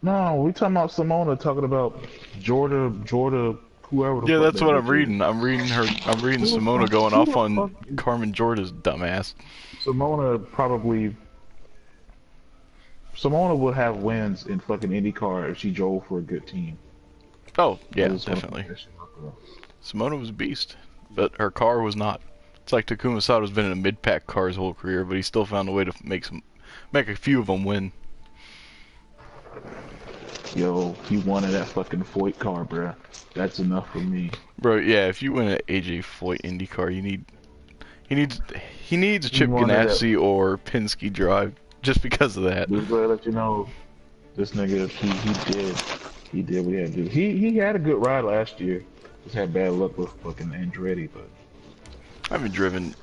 No, we talking about Simona talking about Jorda, whoever. Yeah, that's what I'm reading. I'm reading Simona going off on Carmen Jorda's dumbass. Simona would have wins in fucking IndyCar if she drove for a good team. Oh, yeah, definitely. Simona was a beast, but her car was not. It's like Takuma Sato's been in a mid-pack car his whole career, but he still found a way to make a few of them win. Yo, he wanted that fucking Foyt car, bruh. That's enough for me. Bro, yeah, if you win an AJ Foyt Indy car, he needs a Chip Ganassi or Penske drive just because of that. Just to let you know, this nigga, he did what he had to do. He had a good ride last year. Just had bad luck with fucking Andretti, but I haven't driven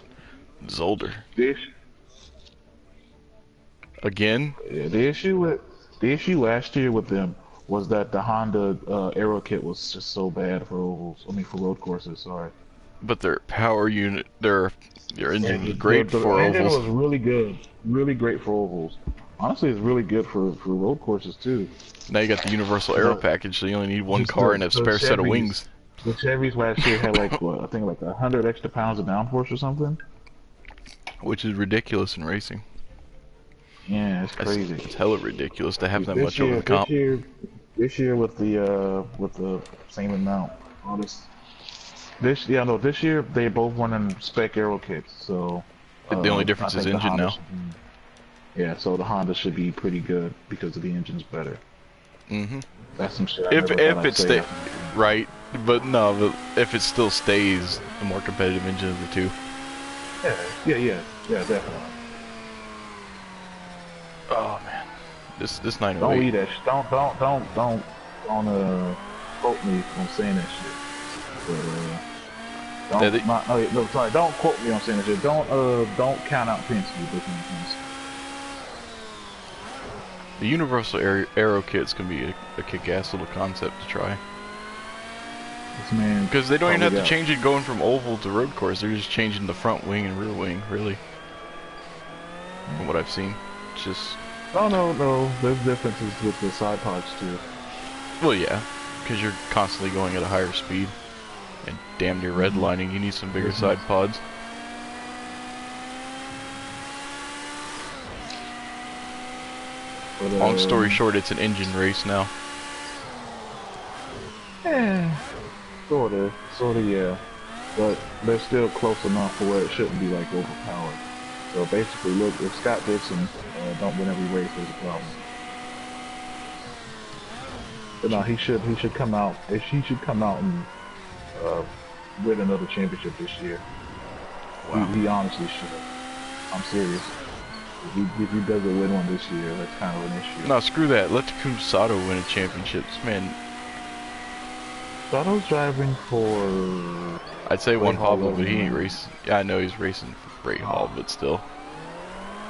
Zolder. This again? Yeah, the issue last year with them was that the Honda aero kit was just so bad for ovals. I mean, for road courses. Sorry. But their power unit, their engine was great for ovals. The engine was really great for ovals. Honestly, it's really good for road courses too. Now you got the universal aero package, so you only need one car and a spare set of wings. The Chevys last year had like what, I think like 100 extra pounds of downforce or something. Which is ridiculous in racing. Yeah, it's crazy. It's hella ridiculous to have that much over the comp. This year with the same amount. This year they both running spec aero kits, so the only difference is engine now. Yeah, so the Honda should be pretty good because of the engine's better. That's some shit. If it stays right, but if it still stays the more competitive engine of the two. Yeah, definitely. Oh man, this 908. Don't eat that. Don't quote me on saying that shit. But Yeah, No, sorry, don't quote me on saying this. Don't count out Penske. the universal aero kit's gonna be a kick-ass little concept to try. This man, Because they don't even have to change it going from oval to road course. They're just changing the front wing and rear wing, really. From what I've seen, it's just. Oh no, there's differences with the side pods too. Well, yeah, because you're constantly going at a higher speed and damn near redlining. You need some bigger side pods. But, long story short, it's an engine race now. Sorta, yeah. But they're still close enough for where it shouldn't be like overpowered. So basically, look, if Scott Dixon don't win every race, there's a problem. But no, he should come out. He should come out and win another championship this year. Wow. He honestly should. I'm serious. If he doesn't win one this year, that's kind of an issue. No, screw that. Let Takuma Sato win a championship, man. Sato's driving for. I'd say Juan Pablo, but he ain't racing. Yeah, I know he's racing for Ray Hall, but still.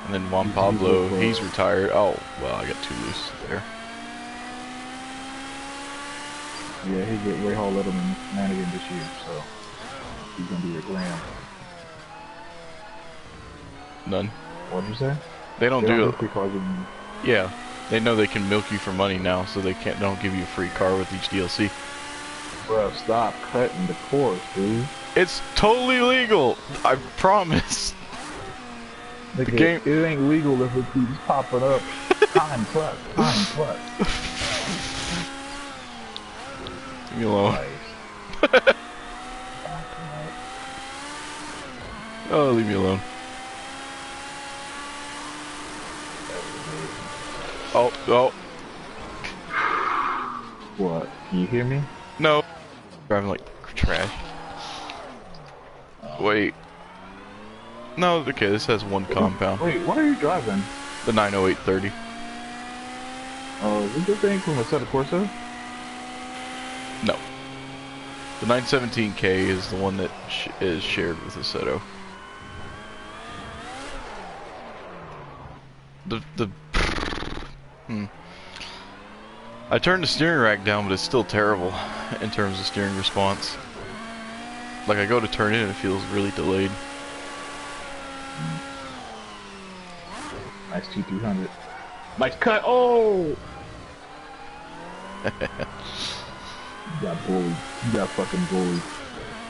And then Juan Pablo, he's retired. Oh, well, I got too loose there. Yeah, he get Ray Hall let him man again this year, so he's gonna be a grand. None. What did you say? They don't do it. Yeah, they know they can milk you for money now, so they don't give you a free car with each DLC. Bro, stop cutting the course, dude. It's totally legal. I promise. The game. It ain't legal if it keeps popping up. Time plus. Leave me alone. Oh, leave me alone. Oh. What? Can you hear me? No. Driving like trash. Wait. No, okay, this has one compound. Wait, what are you driving? The 90830. Oh, is it the thing from Assetto Corsa? No. The 917K is the one that is shared with Assetto. I turned the steering rack down, but it's still terrible in terms of steering response. Like, I go to turn in and it feels really delayed. Nice T300. Nice cut! Oh! You got bullied. You got fucking bullied.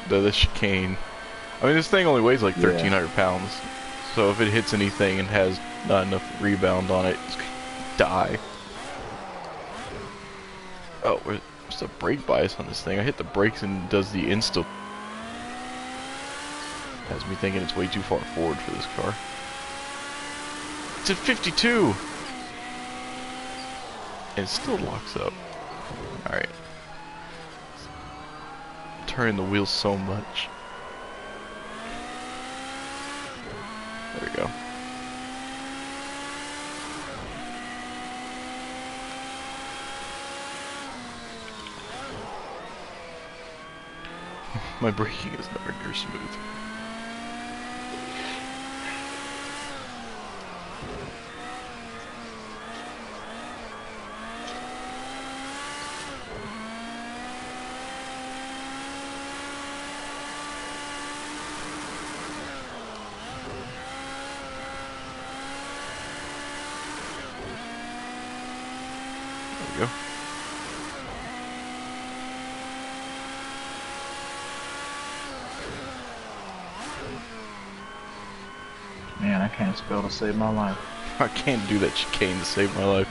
The chicane. I mean, this thing only weighs like 1,300 pounds. So if it hits anything and has not enough rebound on it, it's gonna die. Oh, what's the brake bias on this thing? I hit the brakes and it does the insta. Has me thinking it's way too far forward for this car. It's at 52! And it still locks up. Alright. Turning the wheels so much. There we go. My braking is nowhere near smooth. There we go. Man, I can't spell to save my life. I can't do that chicane to save my life.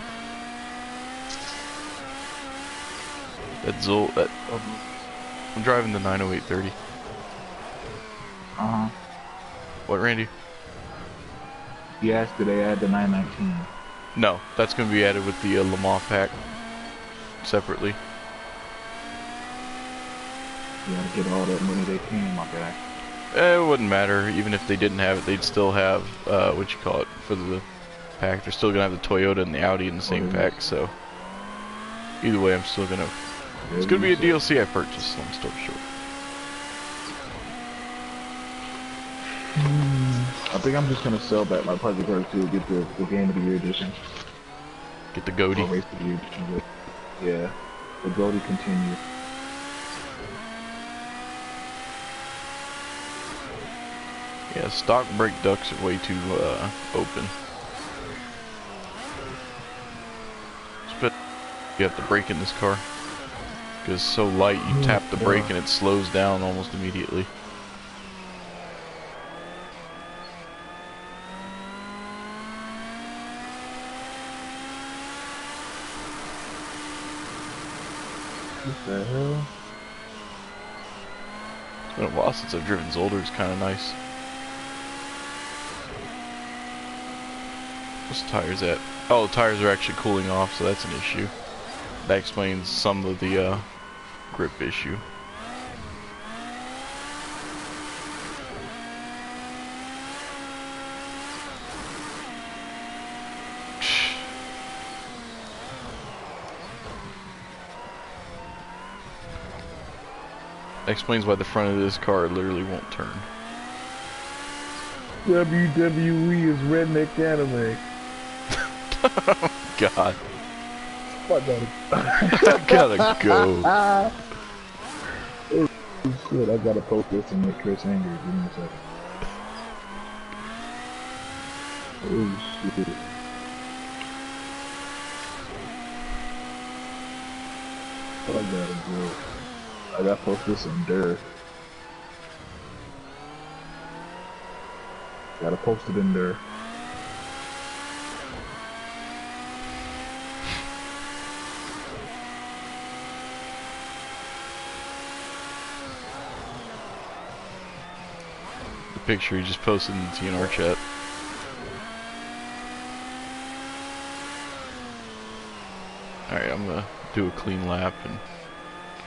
I'm driving the 90830. Uh-huh. What, Randy? You asked, did they add the 919? No, that's going to be added with the Le Mans pack separately. You gotta get all that money they can, my guy. It wouldn't matter. Even if they didn't have it, they'd still have, what you call it, for the pack. They're still going to have the Toyota and the Audi in the same pack, so... Either way, I'm still going to... It's going to be a DLC I purchased, long story short. I think I'm just gonna sell back my Project Cars 2, get the Game of the Year edition. Get the Or goatee. Race of the Year edition, but yeah. The Goldie continues. Yeah, stock brake ducts are way too open. Especially if you have to brake in this car. Because it's so light, you tap the brake and it slows down almost immediately. What the hell? It's been a while since I've driven Zolder. It's kind of nice. What's the tires at? Oh, the tires are actually cooling off, so that's an issue. That explains some of the grip issue. That explains why the front of this car literally won't turn. WWE is redneck anime. Oh, God. Fuck that. I gotta go. Oh shit, I gotta post this and make Chris angry. Give me a second. Oh shit. I gotta go. I gotta post this in there. Gotta post it in there. The picture you just posted in the TNR chat. Alright, I'm gonna do a clean lap and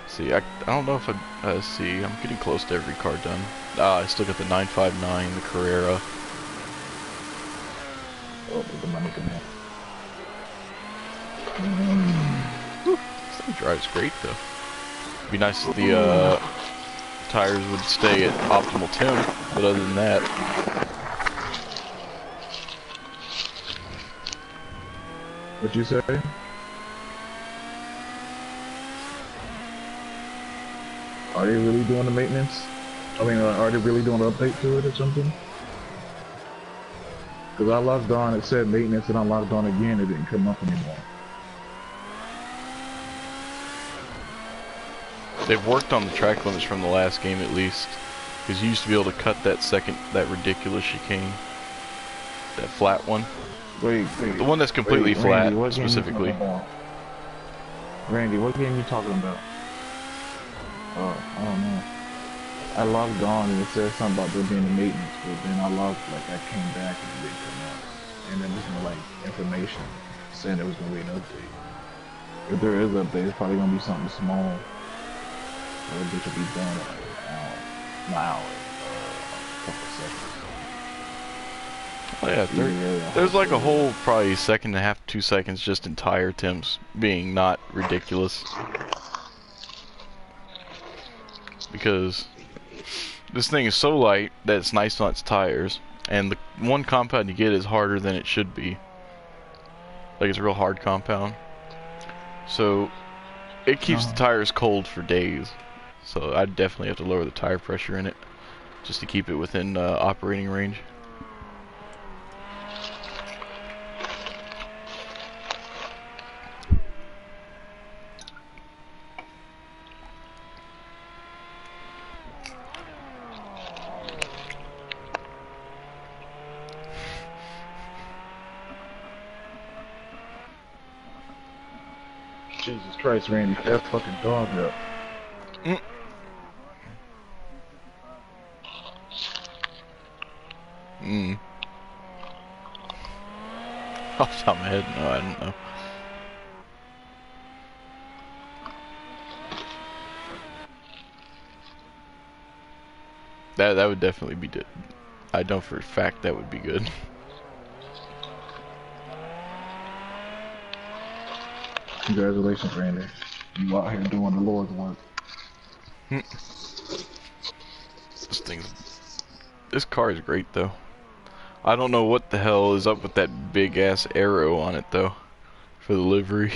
see. I don't know if I see. I'm getting close to every car done. I still got the 959, the Carrera. Oh, the money come in. This thing drives great though. It'd be nice if the tires would stay at optimal temp, but other than that, What you say? Are they really doing the maintenance? I mean, are they really doing an update to it or something? Because I logged on, it said maintenance, and I logged on again, it didn't come up anymore. they've worked on the track limits from the last game at least. Because you used to be able to cut that ridiculous chicane. That flat one. Wait. The one that's completely flat, Randy, specifically. Randy, what game you talking about? Oh, I don't know. I logged on and it said something about there being a maintenance, but then I logged, like, I came back and it didn't come up. And then there's no, like, information saying there was gonna be an update. If there is an update, it's probably gonna be something small. Or it will be done in like an hour, a couple of seconds. Oh yeah, there's like a whole probably second and a half, 2 seconds just in tire temps being not ridiculous. Because this thing is so light that it's nice on its tires, and the one compound you get is harder than it should be. Like, it's a real hard compound. So it keeps the tires cold for days. So I'd definitely have to lower the tire pressure in it just to keep it within operating range. Jesus Christ, Randy, that fucking dog up. Off the top of my head, no, I don't know. That would definitely be good. I know for a fact that would be good. Congratulations, Randy. You out here doing the Lord's work. This thing's This car is great though. I don't know what the hell is up with that big ass arrow on it though, for the livery.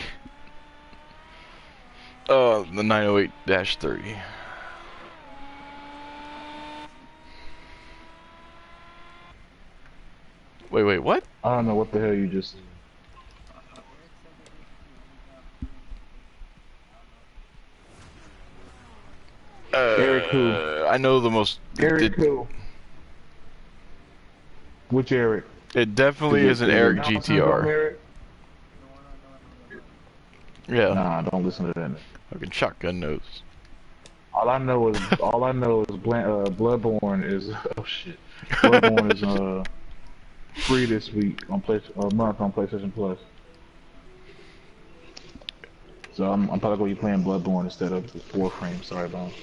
The 908-30. Wait, what? I don't know what the hell you just said. Eric who? I know the most. Eric who? Which Eric? It definitely is an Eric GTR. Eric? Yeah. Nah, don't listen to that. Fucking shotgun nose. All I know is Bloodborne is oh shit. Bloodborne is free this week on month on PlayStation Plus. So I'm probably gonna be playing Bloodborne instead of the Warframe. Sorry about it.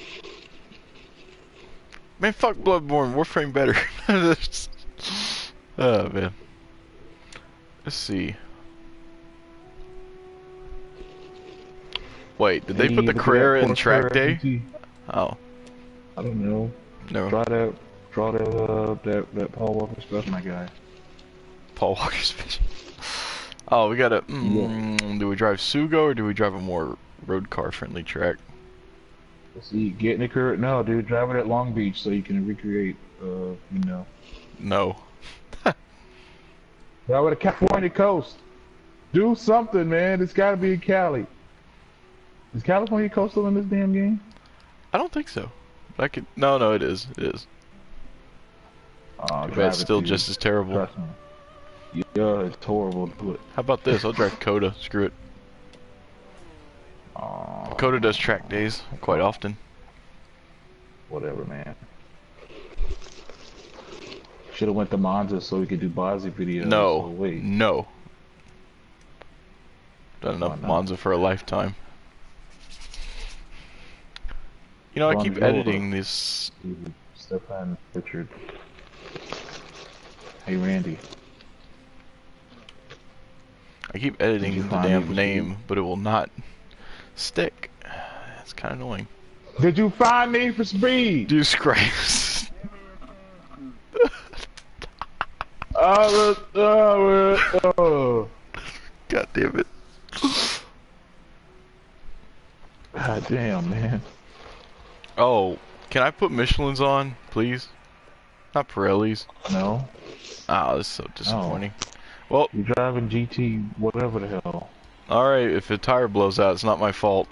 Man, fuck Bloodborne. Warframe better. Oh man. Let's see. Wait, did they put the Carrera in track day? Oh. I don't know. No. Draw that Paul Walker stuff, my guy. Paul Walker special. Oh, we gotta. Do we drive Sugo or do we drive a more road car friendly track? Let's see, get in the current. No, dude, drive it at Long Beach so you can recreate. You know. No. Drive it at California coast. Do something, man. It's gotta be in Cali. Is California coastal in this damn game? I don't think so. I could. No, it is. It is. Oh, it's still just as terrible. Trust me. Yeah, it's horrible. Do it. How about this? I'll drive Coda. Screw it. Coda does track days quite often. Whatever, man. Should have went to Monza so we could do Bozzy videos. No, so wait. no. Done enough Monza for a lifetime. You know, I keep editing this. Stefan Richard. Hey, Randy. I keep editing the damn name, but it will not stick. It's kind of annoying. Did you find Need for Speed? Jesus Christ. God damn it. God damn, man. Oh, can I put Michelin's on, please? Not Pirelli's. No. Ah, this is so disappointing. No. Well, you're driving GT, whatever the hell. Alright, if the tire blows out, it's not my fault.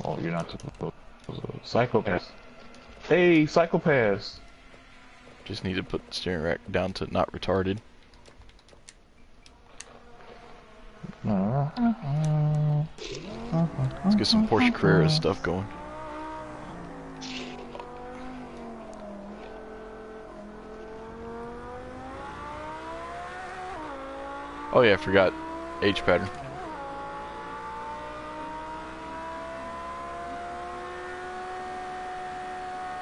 Oh, you're not supposed to. Psychopath. Hey, Psychopath. Just need to put the steering rack down to not retarded. Let's get some Porsche Carrera stuff going. Oh yeah, I forgot H pattern.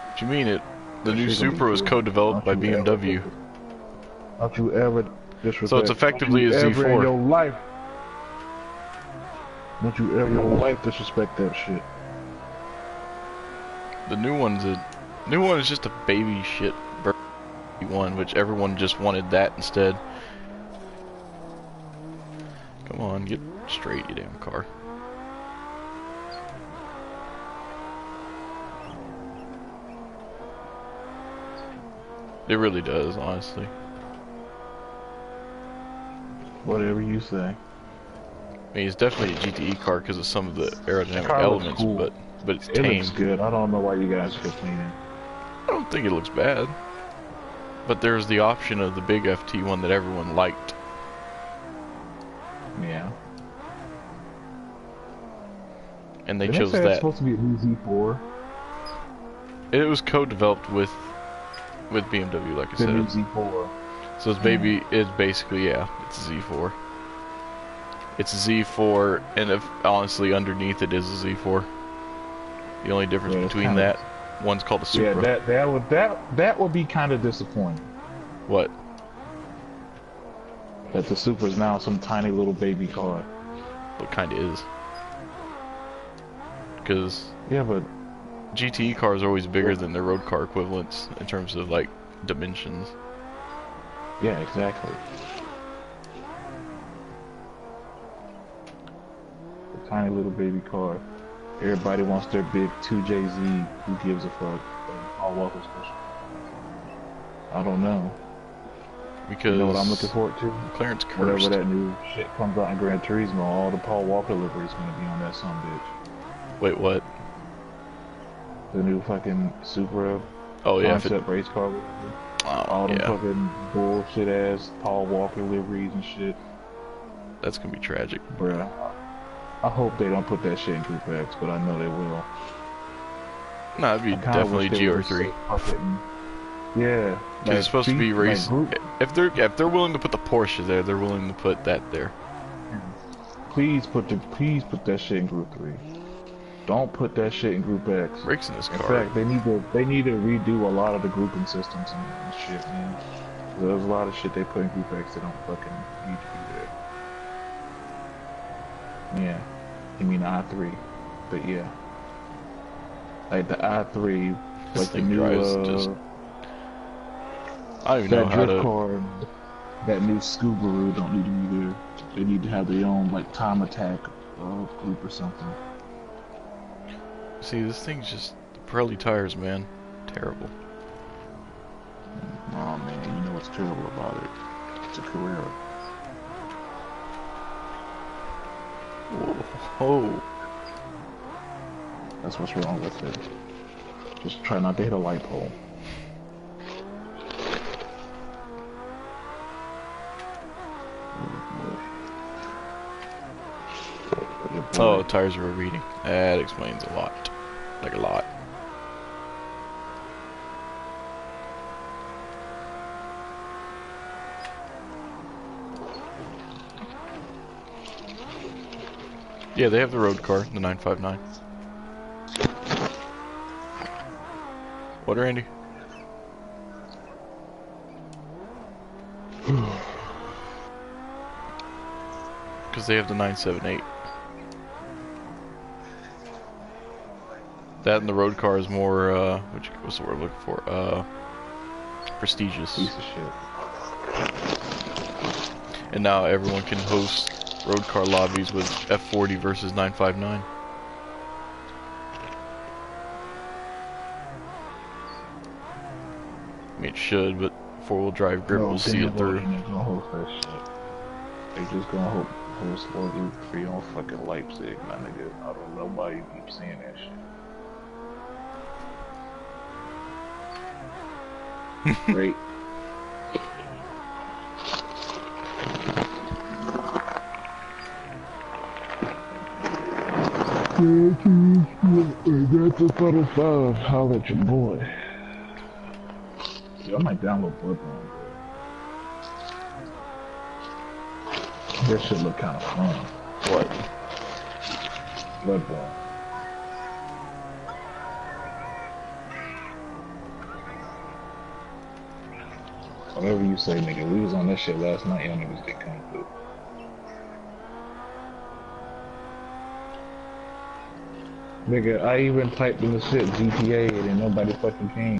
What do you mean it? The new Supra was co-developed by BMW. Don't you ever disrespect. So it's effectively a Z4. In your life. Don't you ever in your life disrespect that shit. The new one is just a baby shit one, which everyone just wanted that instead. Come on, get straight, you damn car. It really does, honestly. Whatever you say. I mean, it's definitely a GTE car because of some of the aerodynamic elements, cool. but it's It tame. looks good. I don't know why you guys complaining. I don't think it looks bad. But there's the option of the big FT one that everyone liked. Yeah. And they Did chose say that. It's supposed to be a new Z4. It was co-developed with BMW, like I said. The new Z4. So it's basically, yeah, it's a Z4. It's a Z4, and honestly, underneath it is a Z4. The only difference between that, one's called a Supra. Yeah, that would be kind of disappointing. What? That the Supra is now some tiny little baby car. What kind of is? Because yeah, but GTE cars are always bigger than their road car equivalents in terms of like dimensions. Yeah, exactly. A tiny little baby car. Everybody wants their big 2JZ. Who gives a fuck? Paul Walker special. I don't know. Because you know what I'm looking forward to? Clarence Whenever cursed. that new shit comes out in Gran Turismo, all the Paul Walker livery is gonna be on that sumbitch. Wait, what? The new fucking Supra Oh yeah, concept race car livery. oh All them yeah, fucking bullshit ass Paul Walker liveries and shit. that's gonna be tragic. Bruh. I hope they don't put that shit in Group X, but I know they will. No, it'd be I kinda definitely wish they would GR3. Yeah. Because it's supposed to be race. Group, If they're willing to put the Porsche there, they're willing to put that there. please put that shit in Group 3. Don't put that shit in Group X. Brakes in this In car. fact, they need to redo a lot of the grouping systems and shit, man. There's a lot of shit they put in Group X that don't fucking need to be there. Yeah. You mean the i3. But yeah. Like the i3, This like the thing new drives just. I don't even know that how drift to. car, that new Subaru don't need to be there. They need to have their own like time attack group or something. See, this thing's just Pirelli tires, man. Terrible. Oh man, you know what's terrible about it? It's a Carrera. Whoa. That's what's wrong with it. Just try not to hit a light pole. Oh, tires are overheating. That explains a lot. Like a lot. Yeah, they have the road car, the 959. What, Randy? Because they have the 978. That and the road car is more, what's the word I'm looking for? Prestigious. Piece of shit. And now everyone can host road car lobbies with F40 versus 959. I mean, it should, but four-wheel drive grip will see it through. They gonna host that shit. They just gonna host Logan 3 on fucking Leipzig, my nigga. I don't know why you keep saying that shit. Great. That's a Final 5. Holla at your boy. Yo, I might download Bloodborne. That shit look kind of fun. What? Bloodborne. Whatever you say, nigga. We was on that shit last night. Y'all niggas didn't come through. Nigga, I even typed in the shit GTA and nobody fucking came.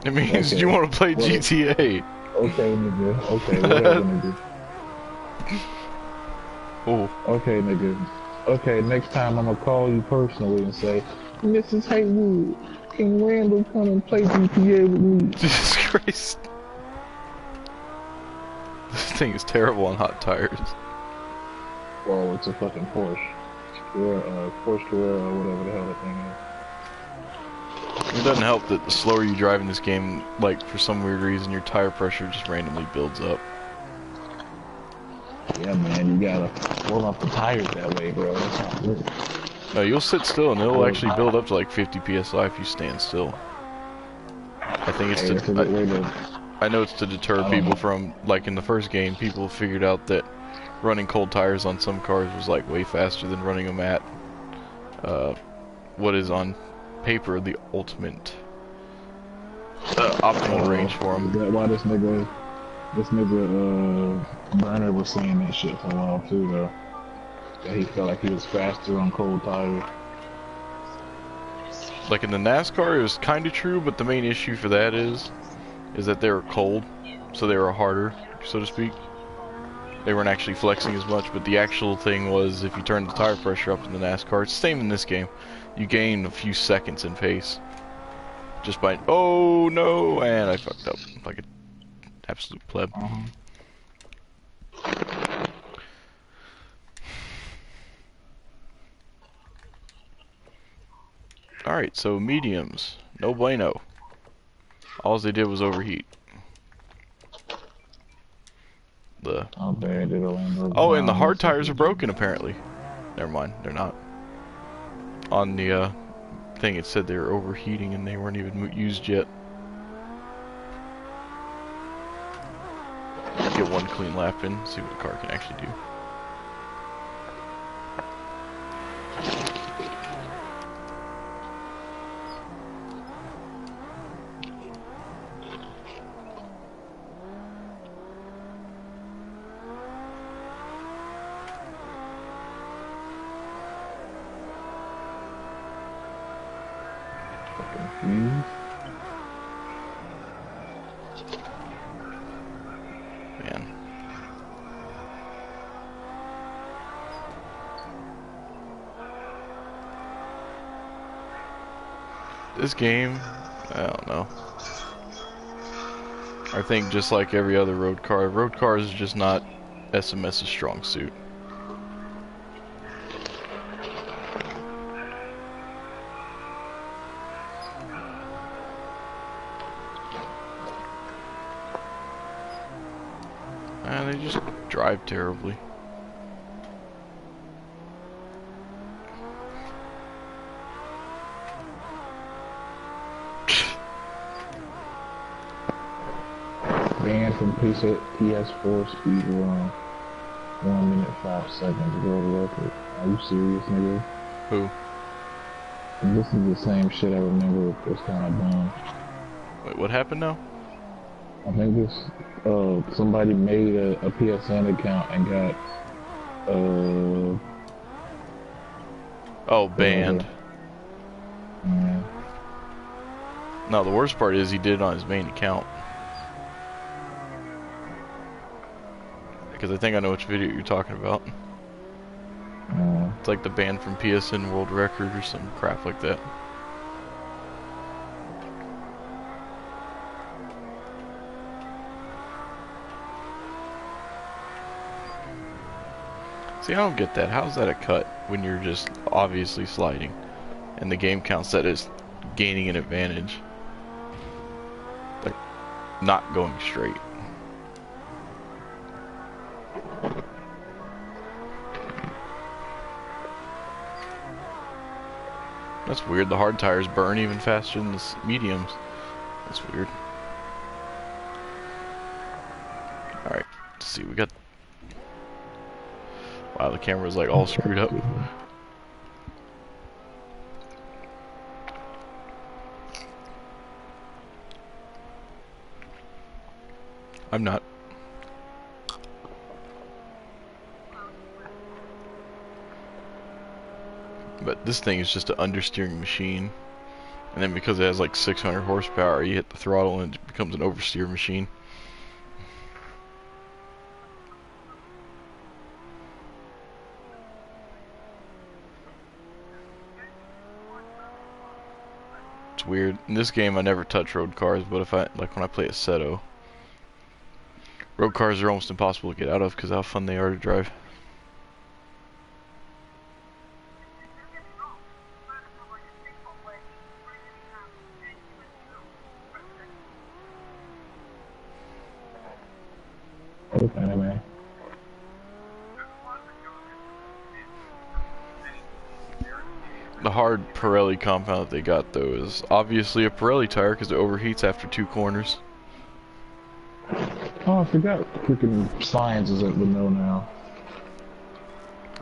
It means Okay. you want to play Well, GTA. Okay, nigga. Okay, whatever, nigga. Oh. Okay, nigga. Okay, next time I'm gonna call you personally and say, Mrs. Haywood, can Randall come and play GTA with me? Jesus Christ. This thing is terrible on hot tires. Well, it's a fucking Porsche. Porsche Carrera, or whatever the hell that thing is. It doesn't help that the slower you drive in this game, like, for some weird reason, your tire pressure just randomly builds up. Yeah, man, you gotta warm up the tires that way, bro. That's not good. No, you'll sit still and it'll actually build up to like 50 PSI if you stand still. I think it's Hey, that's a good way to... I know it's to deter people from, like in the first game, people figured out that running cold tires on some cars was like way faster than running them at what is on paper the ultimate optimal range for them. Is that why this nigga Burner was saying that shit for a while too, though? that he felt like he was faster on cold tires. Like in the NASCAR, it was kind of true, but the main issue for that is that they were cold, so they were harder, so to speak. They weren't actually flexing as much, but the actual thing was if you turn the tire pressure up in the NASCAR, it's the same in this game. You gain a few seconds in pace. Just by, oh no, and I fucked up like an absolute pleb. Alright, so mediums. No bueno. All they did was overheat. How bad did Orlando Oh, and the Brown hard mess up tires his are broken apparently. Never mind, they're not. On the thing it said they were overheating and they weren't even used yet. Get one clean lap in, see what the car can actually do. Man. This game, I don't know. I think just like every other road car is just not SMS's strong suit. And they just drive terribly. Banned from PS4 speed run. 1 minute 5 seconds world record. Are you serious, nigga? Who? And this is the same shit I remember was kind of dumb. Wait, what happened now? I think this, somebody made a PSN account and got, Oh, banned. Yeah. No, the worst part is he did it on his main account. Because I think I know which video you're talking about. It's like the ban from PSN world record or some crap like that. See, I don't get that. How's that a cut when you're just obviously sliding? And the game counts that as gaining an advantage. Like, not going straight. That's weird. The hard tires burn even faster than the mediums. That's weird. Alright, let's see. We got... Wow, the camera's like all screwed up. I'm not. But this thing is just an understeering machine. And then because it has like 600 horsepower, you hit the throttle and it becomes an oversteer machine. It's weird. In this game I never touch road cars, but if I, like when I play Assetto, road cars are almost impossible to get out of because how fun they are to drive. Anime. The hard Pirelli compound that they got though is obviously a Pirelli tire because it overheats after 2 corners. Oh, I forgot freaking science is at the mill now.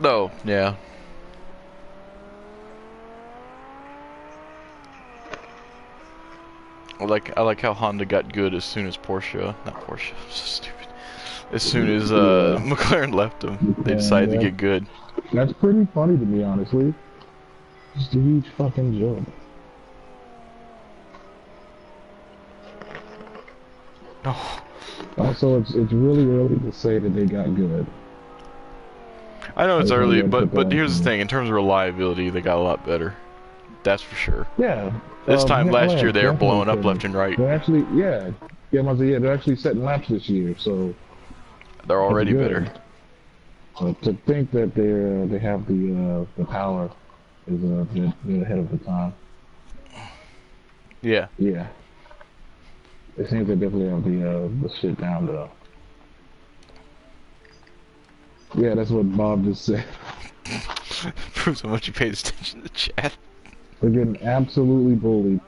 Oh, yeah. I like how Honda got good as soon as Porsche, not Porsche, so stupid. As soon as Yeah. McLaren left them, they decided to And get good. that's pretty funny to me, honestly. Just a huge fucking joke. No. Also, it's really early to say that they got good. I know I it's just want to early, go and put that but on here's the camera. thing: in terms of reliability, they got a lot better. That's for sure. Yeah. This time Yeah, oh last yeah, year, they were definitely blowing up can. left and right. They're actually, yeah. Yeah, yeah, they're actually setting laps this year, so They're that's already better. good. To think that they have the power is they're ahead of the time. Yeah. Yeah. It seems they definitely have the shit down though. Yeah, that's what Bob just said. Proves how much you paid attention to the chat. They're getting absolutely bullied.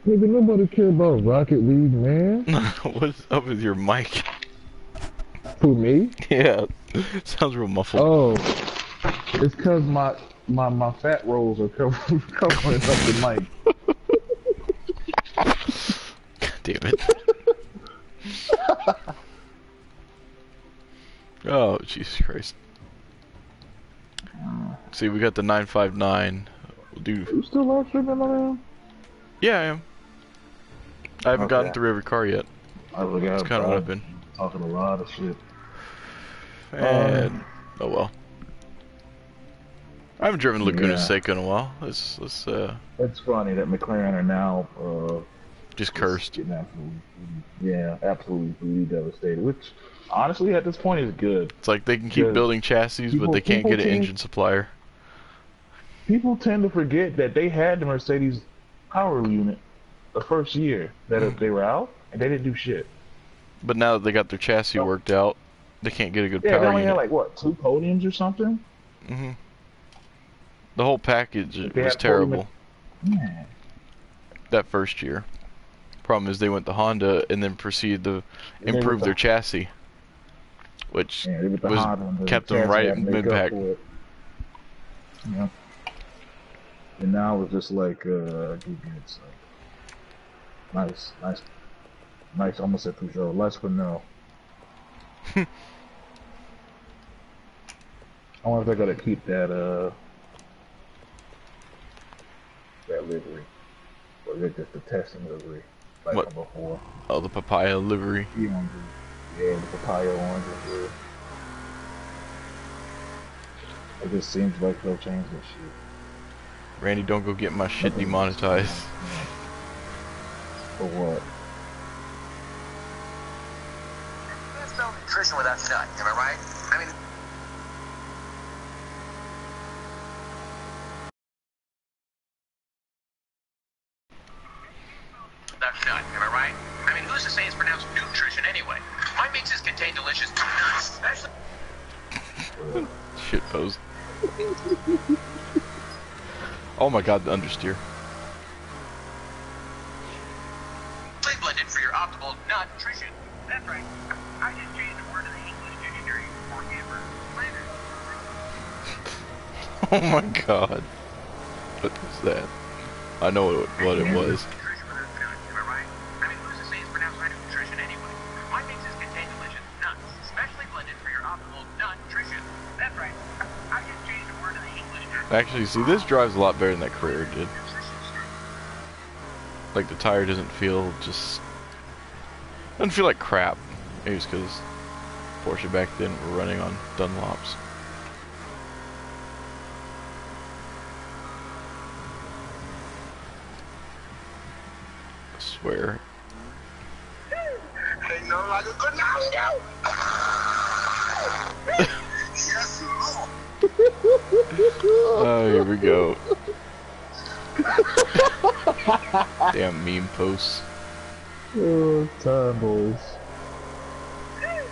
Nigga, nobody care about Rocket League, man. What's up with your mic? Who, me? Yeah. Sounds real muffled. Oh, it's cause my fat rolls are covering up the mic. God damn it. Oh, Jesus Christ. See, we got the 959. We'll do... You still live streaming around? Yeah, I am. I haven't gotten Okay. through every car yet. I forgot. That's kind of what I've been. Talking a lot of shit. And... oh well. I haven't driven Laguna Yeah. Seca in a while. Let's It's funny that McLaren are now just cursed. getting absolutely brutally devastated. Which honestly, at this point, is good. It's like they can keep building chassis, but they can't get an engine supplier. People tend to forget that they had the Mercedes power unit the first year that they were out, and they didn't do shit. But now that they got their chassis worked out, they can't get a good Yeah, they power only unit. had like what, 2 podiums or something. Mm-hmm. The whole package They was had terrible Yeah. that first year. Problem is they went to Honda and then proceeded to improve their chassis, which they went to was Honda and the kept them chassis right had to in make up mid-pack. for it. Yeah. And now it's just like it's like nice. Almost said Peugeot. Less but no. I wonder if they're gonna keep that livery, or is it just the testing livery like What? from before? Oh, the papaya livery. Yeah, the papaya orange and blue. It just seems like they'll change this shit. Randy, don't go get my shit demonetized. For what? There's no nutrition without nut, am I right? I mean... without nut, am I right? I mean, who's to say it's pronounced nutrition anyway? My mixes contain delicious nuts, especially... Shit pose. Oh my god, the understeer. blended for your optimal nut nutrition. That's right. I just changed the word in the English dictionary for hammer. Oh my god. What was that? I know what it was. Actually, see, this drives a lot better than that Carrera did. Like, the tire doesn't feel doesn't feel like crap. Maybe it's because Porsche back then were running on Dunlops. I swear. Ain't no like a good now. Yes, Lord. Oh, here we go. Damn meme posts. Oh, time boys. Ain't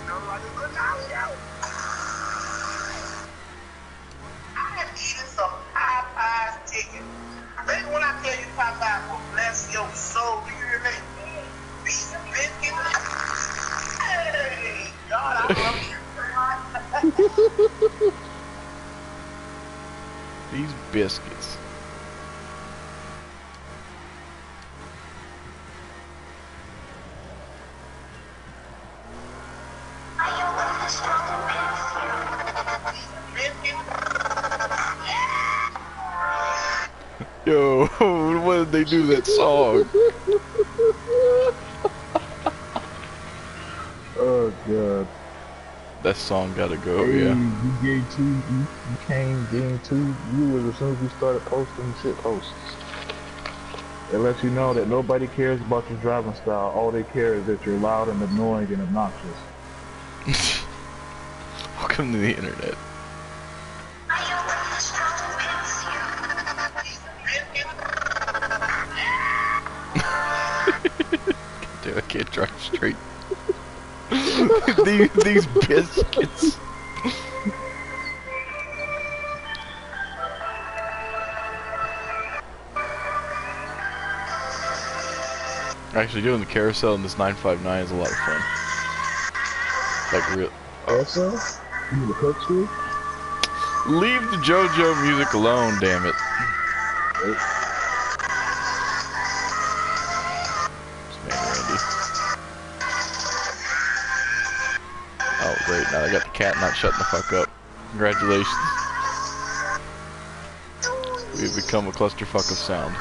no like a good now. I am eating some Popeye's chicken. Baby, when I tell you Popeye will bless your soul, do you hear me? Beef biscuits. Hey, God, I love you. These biscuits. Yo, what did they do to that song? Oh god. That song gotta go, Hey, yeah. you gave two. You came getting 2 viewers as soon as you started posting shit posts. It lets you know that nobody cares about your driving style. All they care is that you're loud and annoying and obnoxious. Welcome to the internet. Dude, I can't drive straight. these biscuits. Actually, doing the carousel in this 959 is a lot of fun. Like real. Also, you need a cook too? Leave the JoJo music alone, damn it. Nope. This man Randy. Oh great, now I got the cat not shutting the fuck up. Congratulations. We've become a clusterfuck of sound.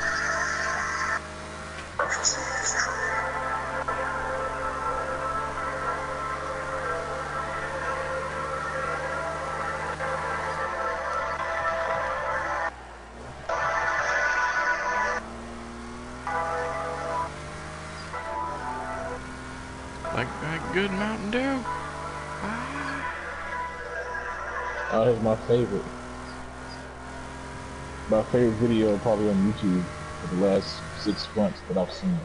Like good Mountain Dew. Oh, here's my favorite. My favorite video probably on YouTube for the last 6 months that I've seen.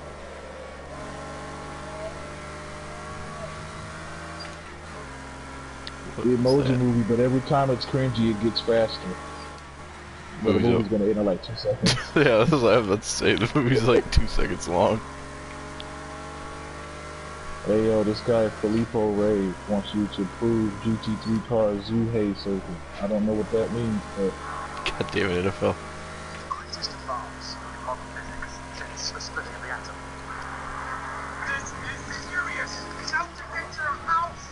The Emoji Movie, but every time it's cringy, it gets faster. But the movie's gonna end in like 2 seconds. Yeah, that's what I was about to say. The movie's like 2 seconds long. Hey yo, this guy Filippo Ray wants you to prove GT3 cars Zuhei circle. I don't know what that means, but God damn it, NFL. Greatest advance in modern physics since the splitting of the atom. This is serious. Shout to get your house.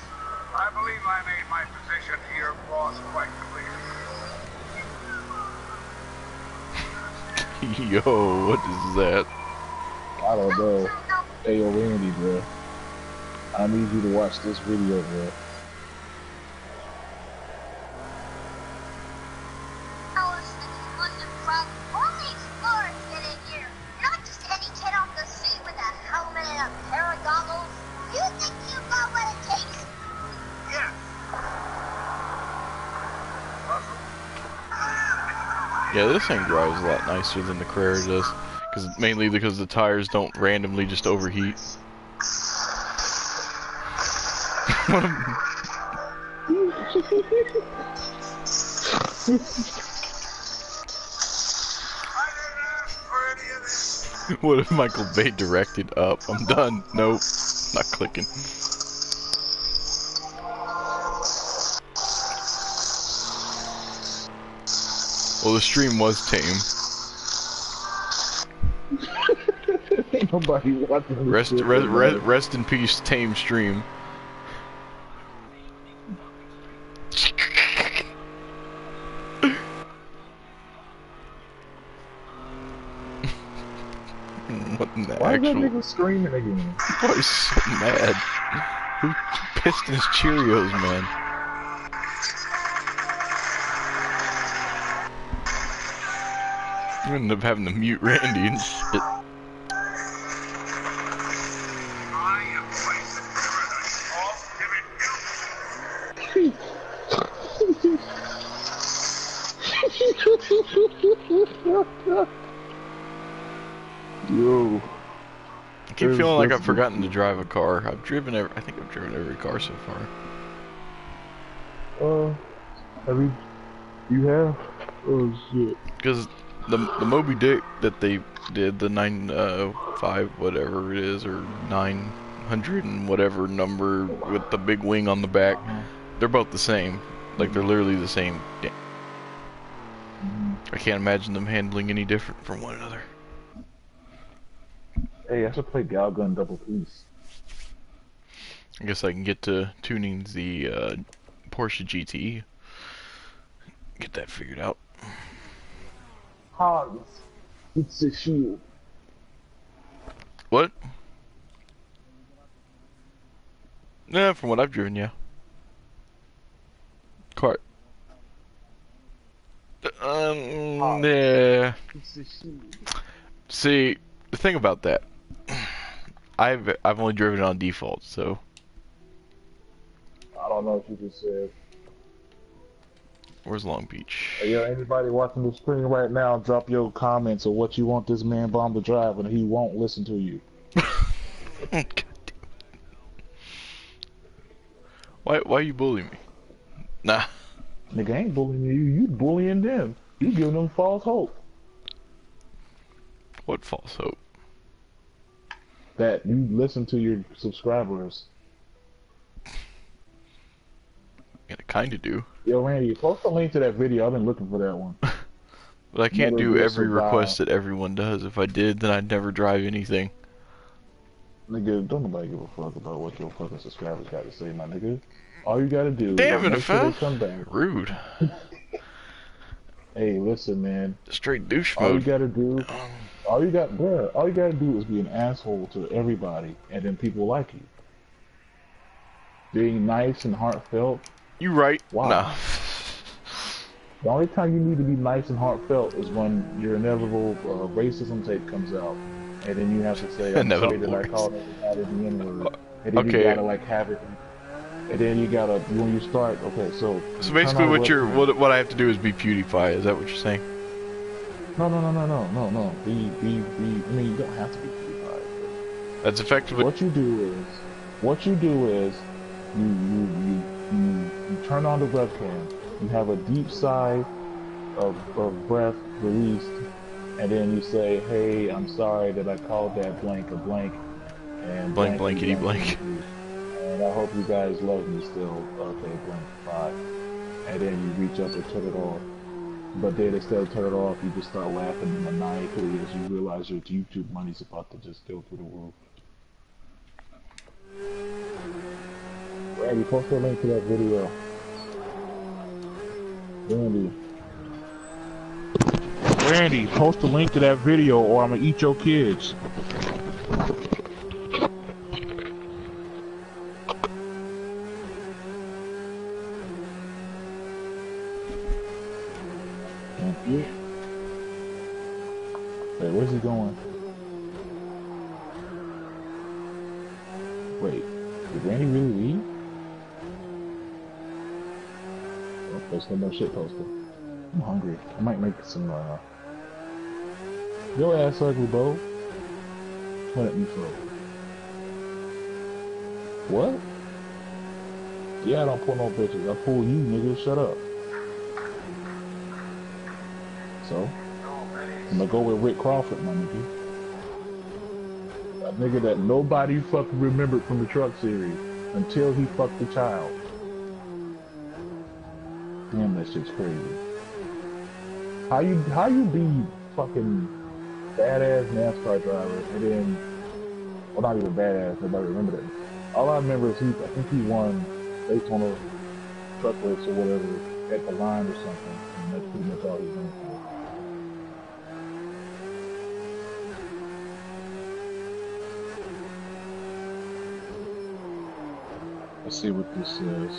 I believe I made my position here, boss, quite clear. Yo, what is that? I don't know. Hey yo, Randy, bro. I need you to watch this video, bro. Only explorers get in here. Not just any kid off the street with a helmet and a pair of goggles. You think you got what it takes? Yes. Yeah, this thing drives a lot nicer than the Carrera does. Mainly because the tires don't randomly just overheat. What if Michael Bay directed up? I'm done. Nope. Not clicking. Well, the stream was tame. Ain't nobody watching this shit, Rest in peace, tame stream. What in the Why actual... is that nigga screaming again? Boy, he's so mad. Who pissed in his Cheerios, man? I'm gonna end up having to mute Randy and shit. Yo. I keep feeling like I've forgotten to drive a car. I think I've driven every car so far. You have? Oh shit. Because the Moby Dick that they did, the 95 whatever it is, or 900 and whatever number with the big wing on the back, they're both the same. Like, they're literally the same. I can't imagine them handling any different from one another. Hey, I should play Galgun Double Piece. I guess I can get to tuning the Porsche GT. Get that figured out. Hogs. It's a shield. What? Yeah, from what I've driven, yeah. Cart. Yeah. It's a shield. See, the thing about that, I've only driven it on default, so I don't know what you just said. where's Long Beach? Hey, yo, anybody watching the screen right now, drop your comments of what you want this man bomb to drive, and he won't listen to you. Why you bullying me? Nah. Nigga ain't bullying you bullying them. You giving them false hope. What false hope? That you listen to your subscribers. Yeah, I kinda do. Yo, Randy, post a link to that video. I've been looking for that one. But I can't Never do will every request survive. that everyone does. If I did, then I'd never drive anything. Nigga, don't nobody give a fuck about what your fucking subscribers got to say, my nigga. All you gotta do is Damn it, make if sure I... they come back. Rude. Hey, listen, man. Straight douche All you mode. gotta do, all you gotta do is be an asshole to everybody, and then people like you. Being nice and heartfelt. You right? Why? Nah. The only time you need to be nice and heartfelt is when your inevitable racism tape comes out, and then you have to say, "I'm sorry that I called everybody the N-word," and then you Okay. gotta like have it, and then you gotta when you start. Okay, so So turn basically, on the what webcam. what I have to do is be PewDiePie. Is that what you're saying? No. I mean, you don't have to be PewDiePie. That's effectively. What you do is, you turn on the webcam. You have a deep sigh of breath released, and then you say, "Hey, I'm sorry that I called that blank a blank, and Blank, blankety blankety, blank. and I hope you guys love me still. Okay, blank, bye." And then you reach up and turn it off. But then instead of turn it off, you just start laughing maniacally as you realize your YouTube money's about to just go through the roof. Randy, post a link to that video. Randy, post a link to that video or I'm gonna eat your kids. Thank you. Wait, where's he going? Wait, did Randy really leave? Oh, there's no more shit poster. I'm hungry. I might make some, Yo ass ugly, Bo. What at me for? What? Yeah, I don't pull no bitches. I pull you, nigga. Shut up. So, I'm gonna go with Rick Crawford, my nigga. A nigga that nobody fucking remembered from the Truck series until he fucked the child. Damn, that shit's crazy. How you be fucking badass NASCAR driver and then, well, not even badass, nobody remember that. All I remember is I think he won Daytona truck race or whatever at the line or something, and that's pretty much all he's known for. Let's see what this says.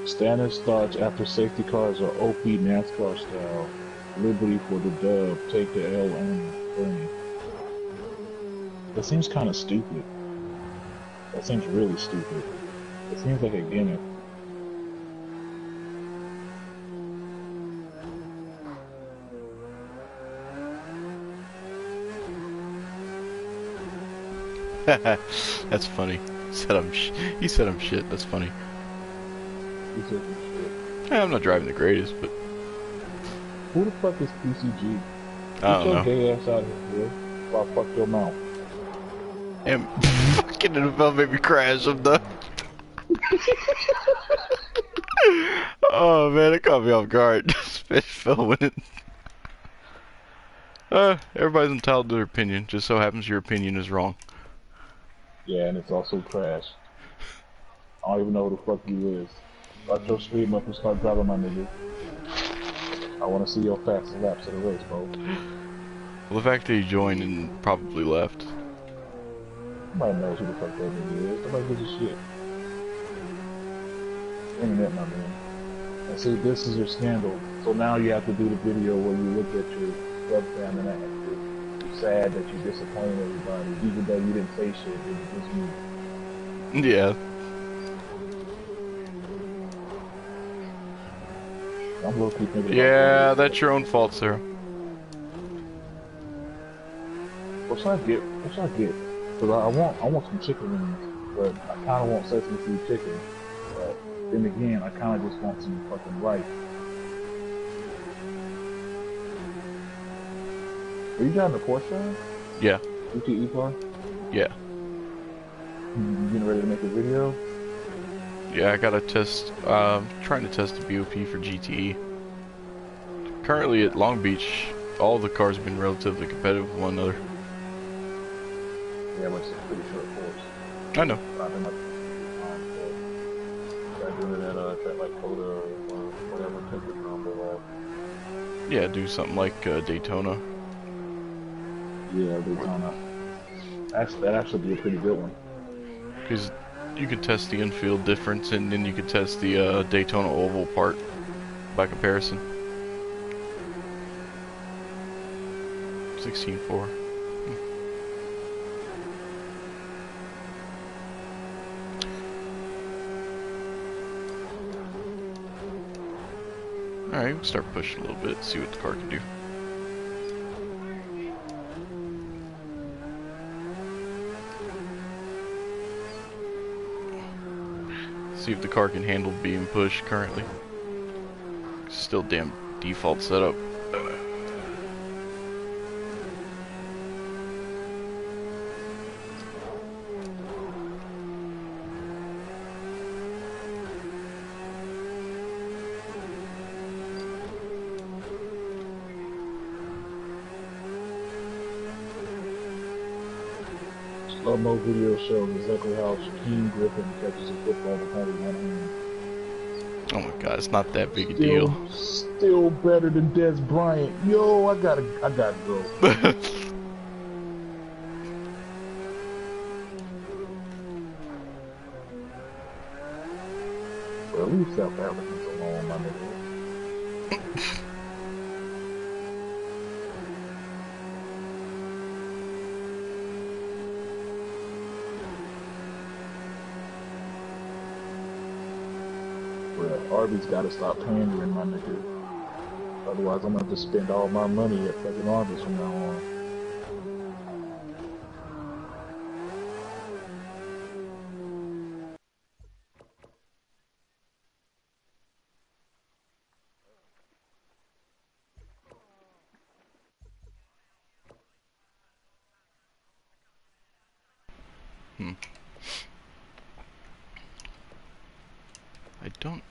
Standard starts after safety cars are OP NASCAR style. Liberty for the dub. Take the L only. That seems kind of stupid. That seems really stupid. It seems like a gimmick. That's funny. He said I'm shit. That's funny. He said some shit. Yeah, I'm not driving the greatest, but Who the fuck is PCG? I Get don't your know. gay ass out of here, boy. Or I'll fuck your mouth. Damn, fucking NFL made me crash. I'm done. Oh man, it caught me off guard. Fish fell winning. Everybody's entitled to their opinion. Just so happens your opinion is wrong. Yeah, and it's also trash. I don't even know who the fuck you is. Start your stream up and start driving, my nigga. I want to see your fastest laps of the race, bro. Well, the fact that he joined and probably left. Nobody knows who the fuck that nigga is. Nobody gives a shit. Internet, my man. And see, this is your scandal. So now you have to do the video where you look at your webcam and act you're sad that you disappointed everybody, even though you didn't say shit. It was just you. Yeah. I'm low key thinking Yeah, about that's your own fault, sir. what should I get? What should I get? Cause I want some chicken wings, but I kind of want sesame seed chicken. But then again, I kind of just want some fucking rice. Are you driving the Porsche? Yeah. GTE car? Yeah. You getting ready to make a video? Yeah, I gotta test, trying to test the BOP for GTE. Currently at Long Beach, all the cars have been relatively competitive with one another. Yeah, but it's a pretty short course. I know. I've been like, try doing it at track like Coda or whatever, take the combo off. Yeah, do something like Daytona. Yeah, Daytona. That'd actually be a pretty good one. Because you could test the infield difference, and then you could test the Daytona oval part by comparison. 16.4. Alright, we'll start pushing a little bit, see what the car can do. See if the car can handle being pushed currently. Still damn default setup. Slow-mo video shows exactly how Shaquem Griffin catches a football with only one hand. Oh my god, it's not that big a deal. Still better than Des Bryant. Yo, I gotta go. Well, leave South Africans alone, my nigga. Well, Arby's gotta stop pandering, my nigga. Otherwise, I'm gonna have to spend all my money at fucking Arby's from now on. I don't.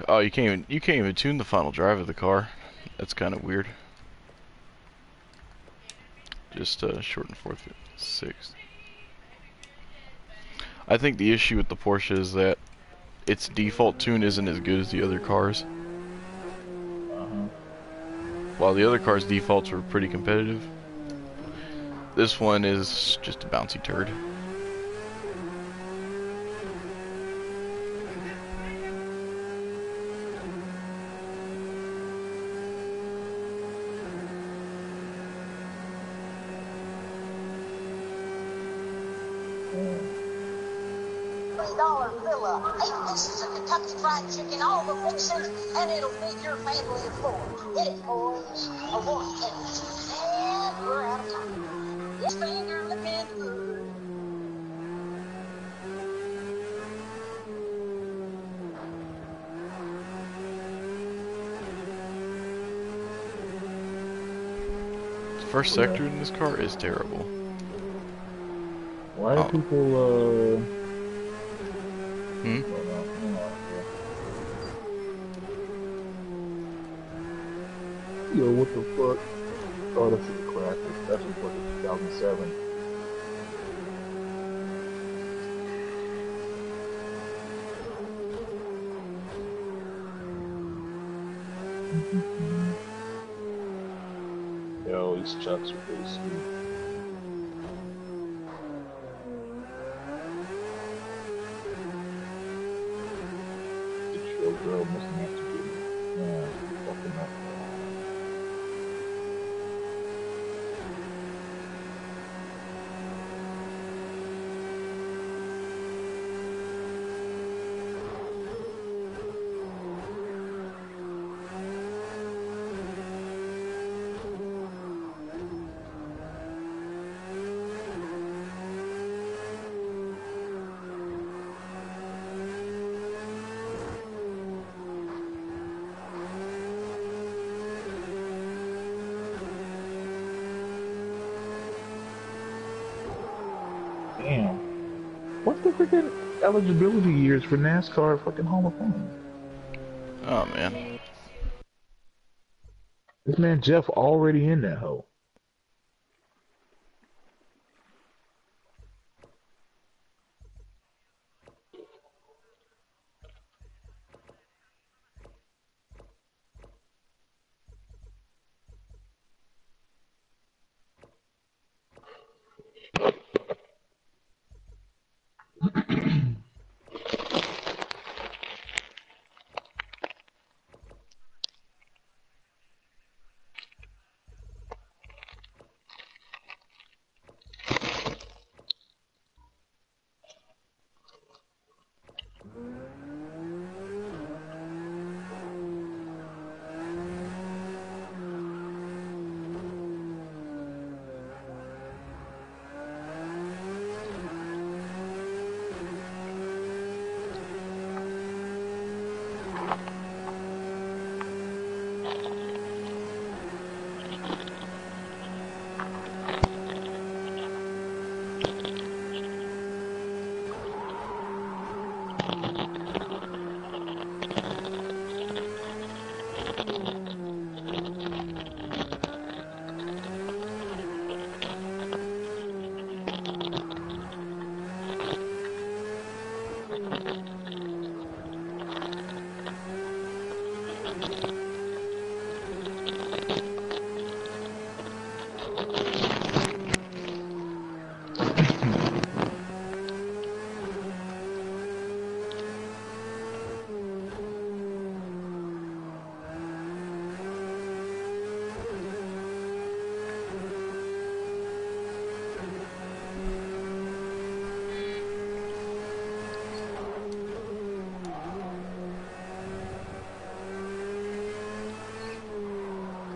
Oh, you can't even tune the final drive of the car. That's kind of weird. Just shorten fourth, sixth. I think the issue with the Porsche is that its default tune isn't as good as the other cars. While the other cars' defaults were pretty competitive, this one is just a bouncy turd. $3 villa, 8 pieces of Kentucky Fried Chicken, all the fixings, and it'll feed your family of 4. Get it, boys. A one tennis. And we're out of time. This finger looking good. The first sector in this car is terrible. Why are people, Hmm? Yo, what the fuck? Oh, this is a classic. That's from fucking 2007. These chucks are pretty sweet. The chill girl must have to be, yeah, fucking North Carolina. Damn. What's the freaking eligibility years for NASCAR fucking Hall of Fame? Oh man. This man Jeff already in that hoe.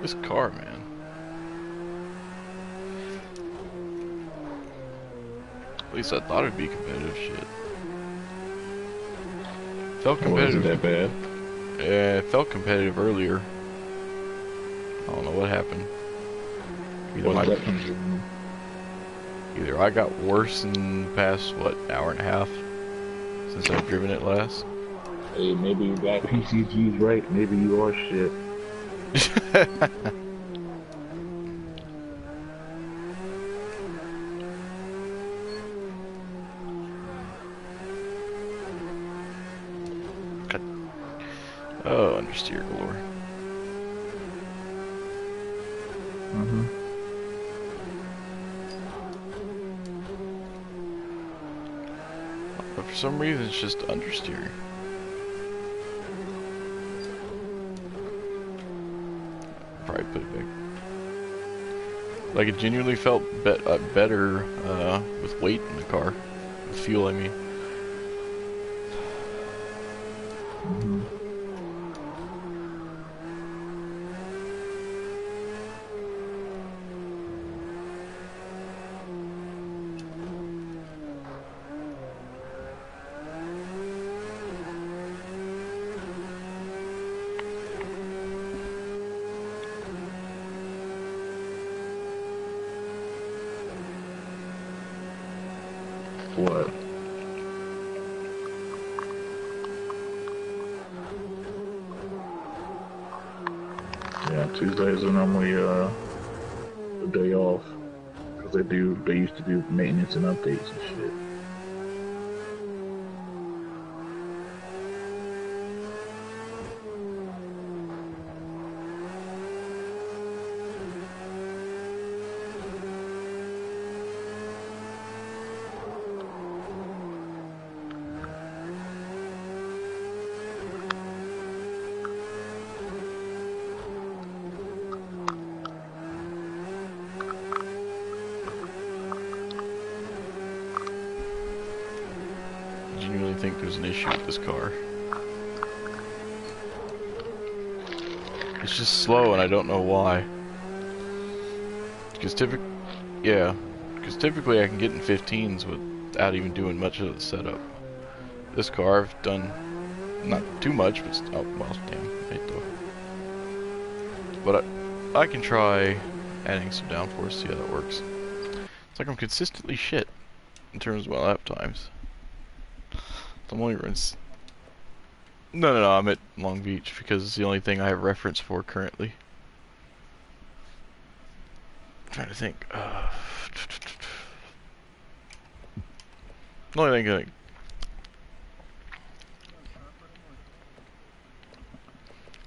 This car, man. At least I thought it'd be competitive. Shit. Felt Wasn't competitive. that bad? Yeah, it felt competitive earlier. I don't know what happened. Either What my, weapons? either I got worse in the past, what, hour and a half since I've driven it last. Hey, maybe you got PCG's right. Maybe you are shit. Oh, understeer galore. Mm-hmm. But for some reason, it's just understeer. Probably put it back. Like it genuinely felt better with weight in the car, with fuel. I mean. Mm-hmm. What? Yeah, Tuesdays are normally a day off because they used to do maintenance and updates and shit. genuinely think there's an issue with this car. It's just slow, and I don't know why. Because typically I can get in 15s without even doing much of the setup. This car I've done not too much, but oh well, damn, right though. But I can try adding some downforce, see how that works. It's like I'm consistently shit in terms of my lap times. I'm only running. No, I'm at Long Beach because it's the only thing I have reference for currently. I'm trying to think. The only thing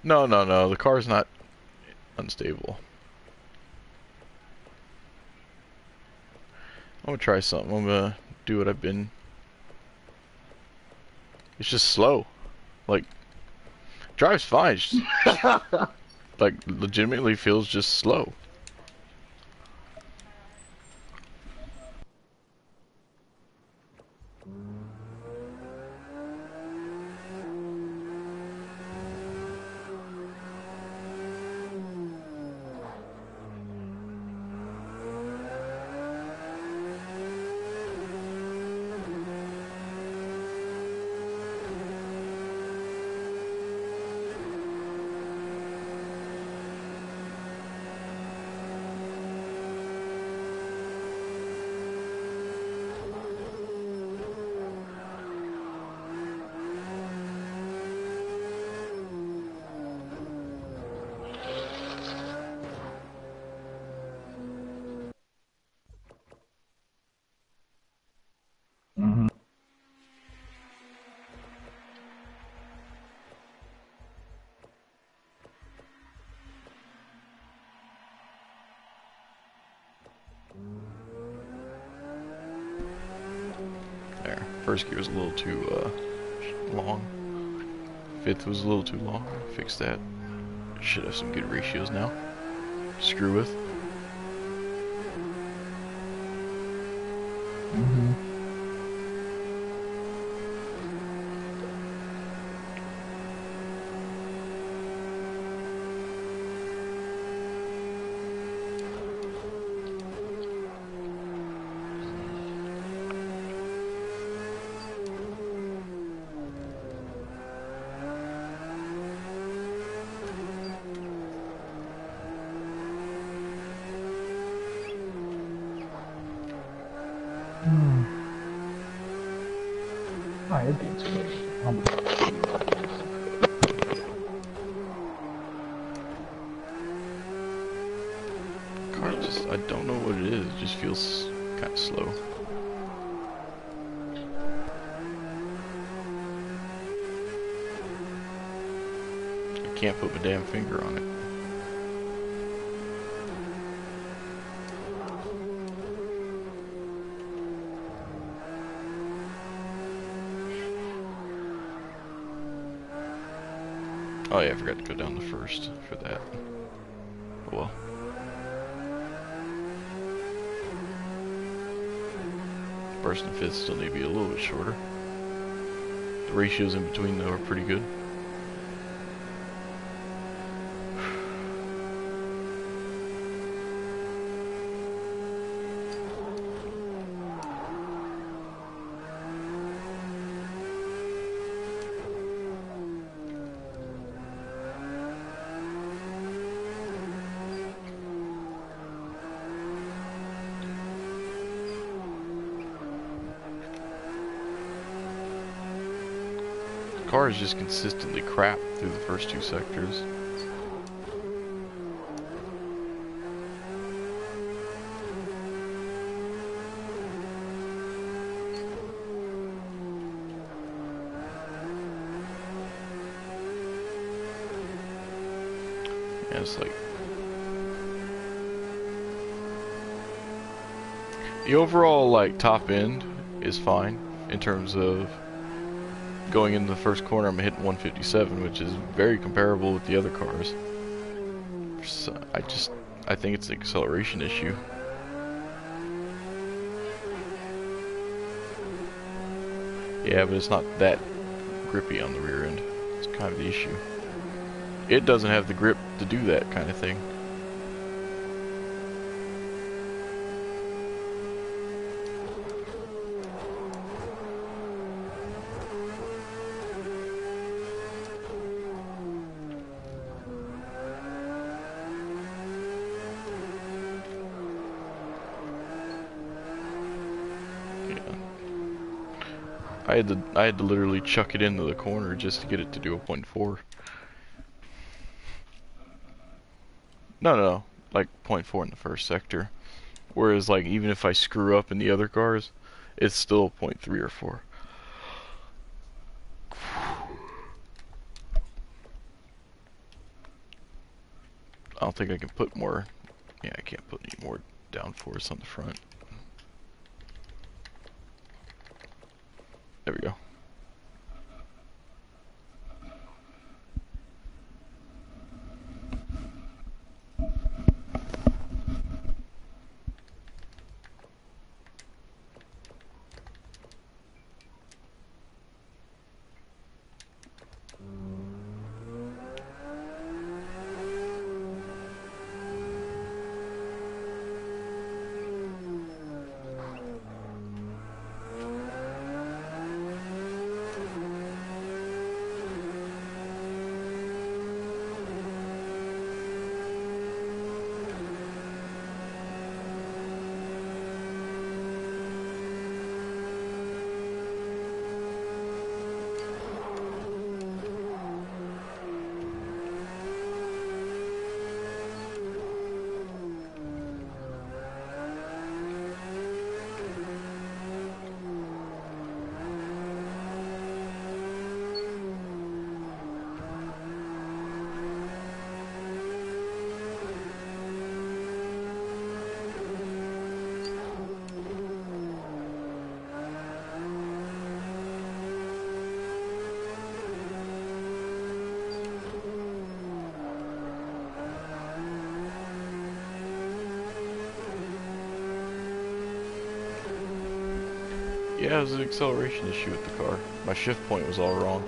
No, the car's not unstable. I'm gonna try something. I'm gonna do what I've been. It's just slow. Like, drives fine. It's just, like, legitimately feels just slow. Mm-hmm. There. First gear was a little too long. Fifth was a little too long. Fix that. Should have some good ratios now. Screw with. Mm-hmm. Alright, it beats me. Car just, I don't know what it is. It just feels kind of slow. I can't put my damn finger on it. Oh yeah, I forgot to go down the first for that. Oh well. First and fifth still need to be a little bit shorter. The ratios in between though are pretty good. The car is just consistently crap through the first two sectors. Yeah, it's like the overall like top end is fine in terms of going into the first corner. I'm hitting 157, which is very comparable with the other cars. So I think it's an acceleration issue. Yeah, but it's not that grippy on the rear end. It's kind of the issue. It doesn't have the grip to do that kind of thing. I had to literally chuck it into the corner just to get it to do a 0.4. No, like 0.4 in the first sector. Whereas like even if I screw up in the other cars, it's still 0.3 or 4. I don't think I can put more. Yeah, I can't put any more downforce on the front. There we go. Yeah, it was an acceleration issue with the car. My shift point was all wrong.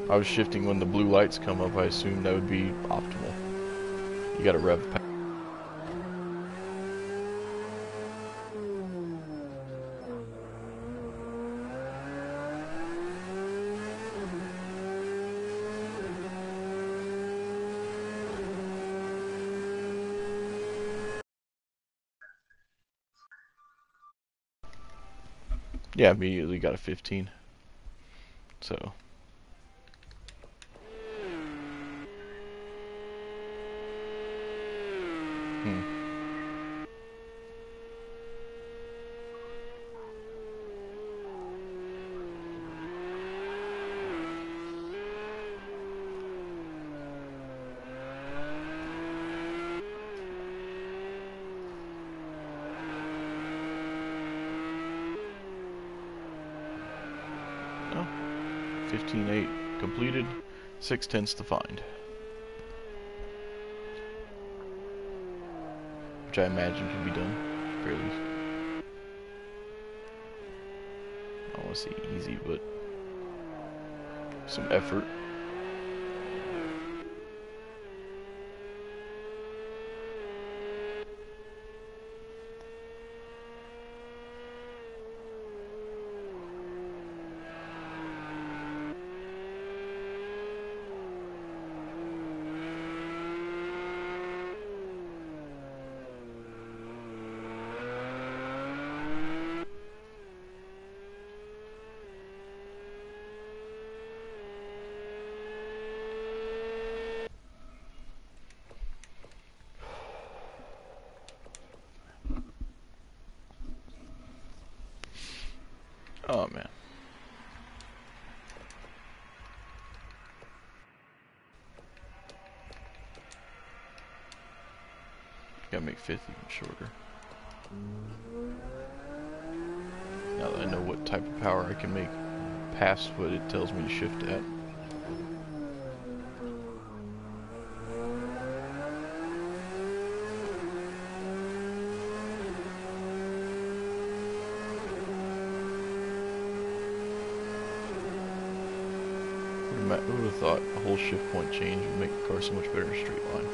I was shifting when the blue lights come up. I assumed that would be optimal. You gotta rev past. Yeah, immediately got a 15. So. Oh, 15.8 completed, 6/10 to find. Which I imagine can be done fairly. I don't want to say easy, but some effort. Oh man. Gotta make 5th even shorter. Now that I know what type of power I can make past what it tells me to shift at. Who would have thought a whole shift point change would make the car so much better in a straight line?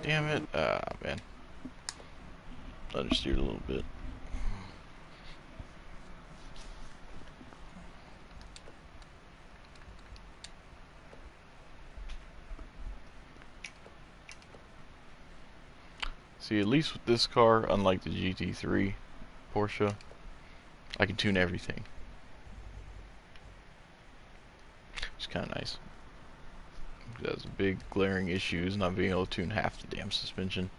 Damn it. Ah, man. Understeered a little bit. See, at least with this car, unlike the GT3 Porsche, I can tune everything. It's kind of nice. That's a big glaring issue is not being able to tune half the damn suspension.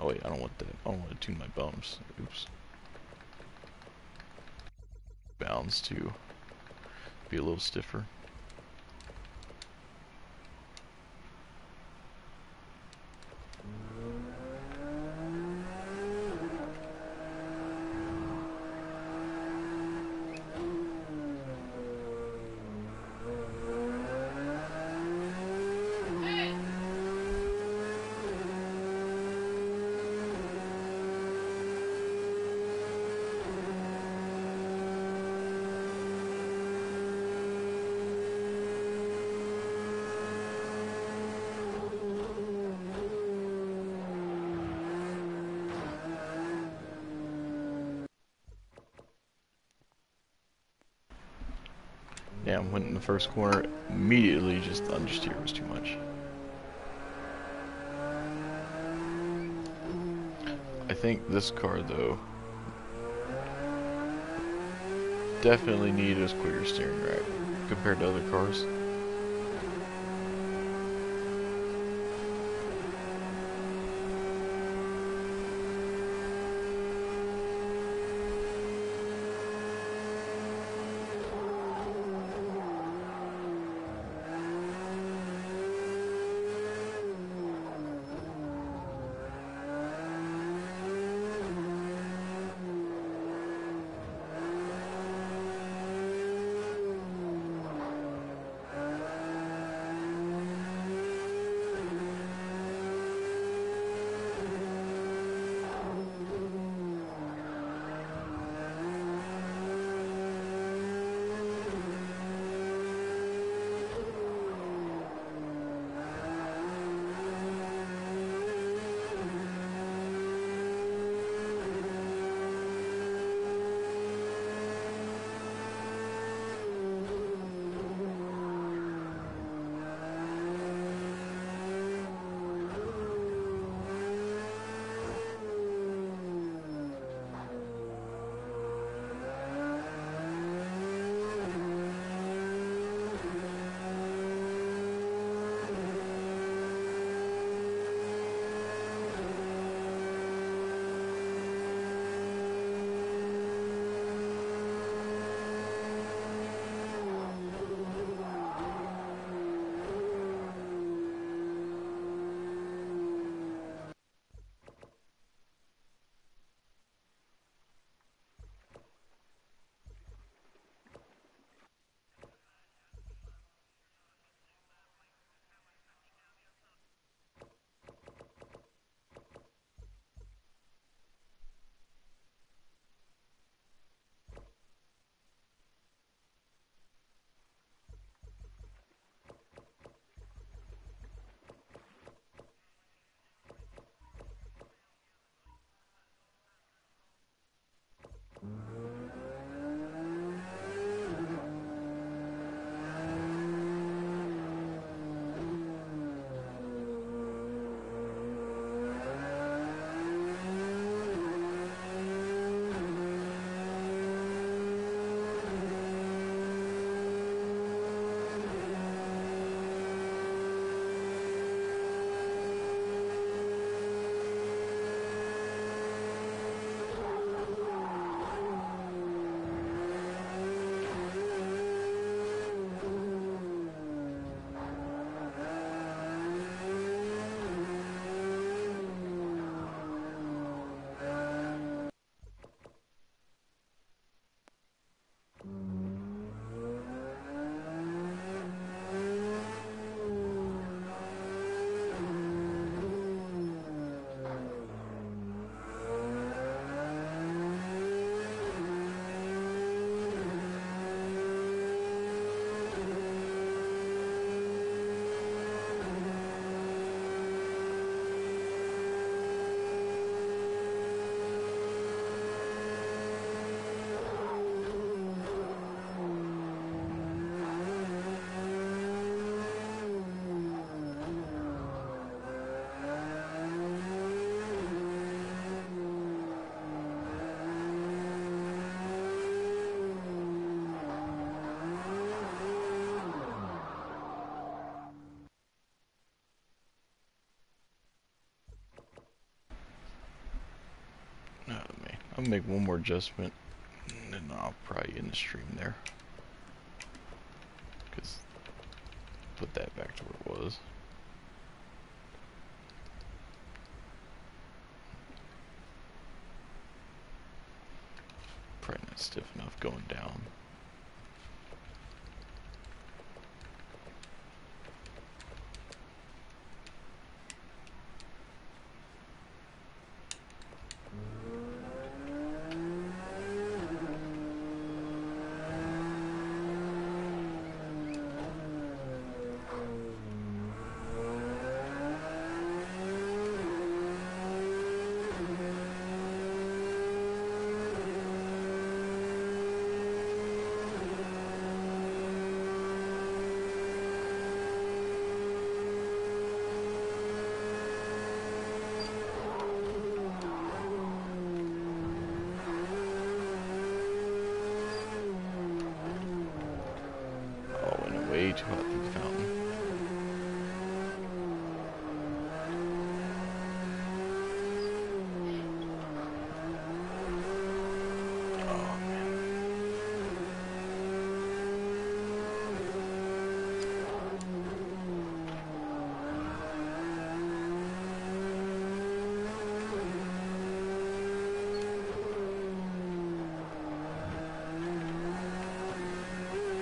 Oh wait, I don't want that. I don't want to tune my bumps. Oops. Bounds to be a little stiffer. Damn, went in the first corner, immediately just the understeer was too much. I think this car, though, definitely needed a quicker steering rack compared to other cars. I'll make one more adjustment, and then I'll probably end the stream there. Cause put that back to where it was. Probably not stiff enough going down. Way too hot through the fountain. Oh man.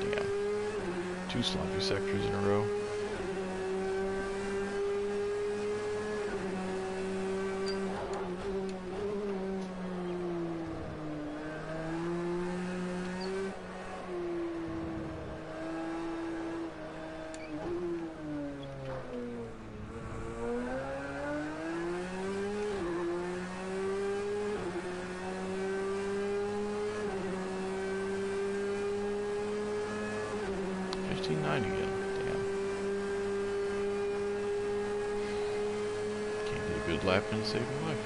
Damn. 2 sloppy sectors in a row. Again. Damn. Can't get a good lap and save my life.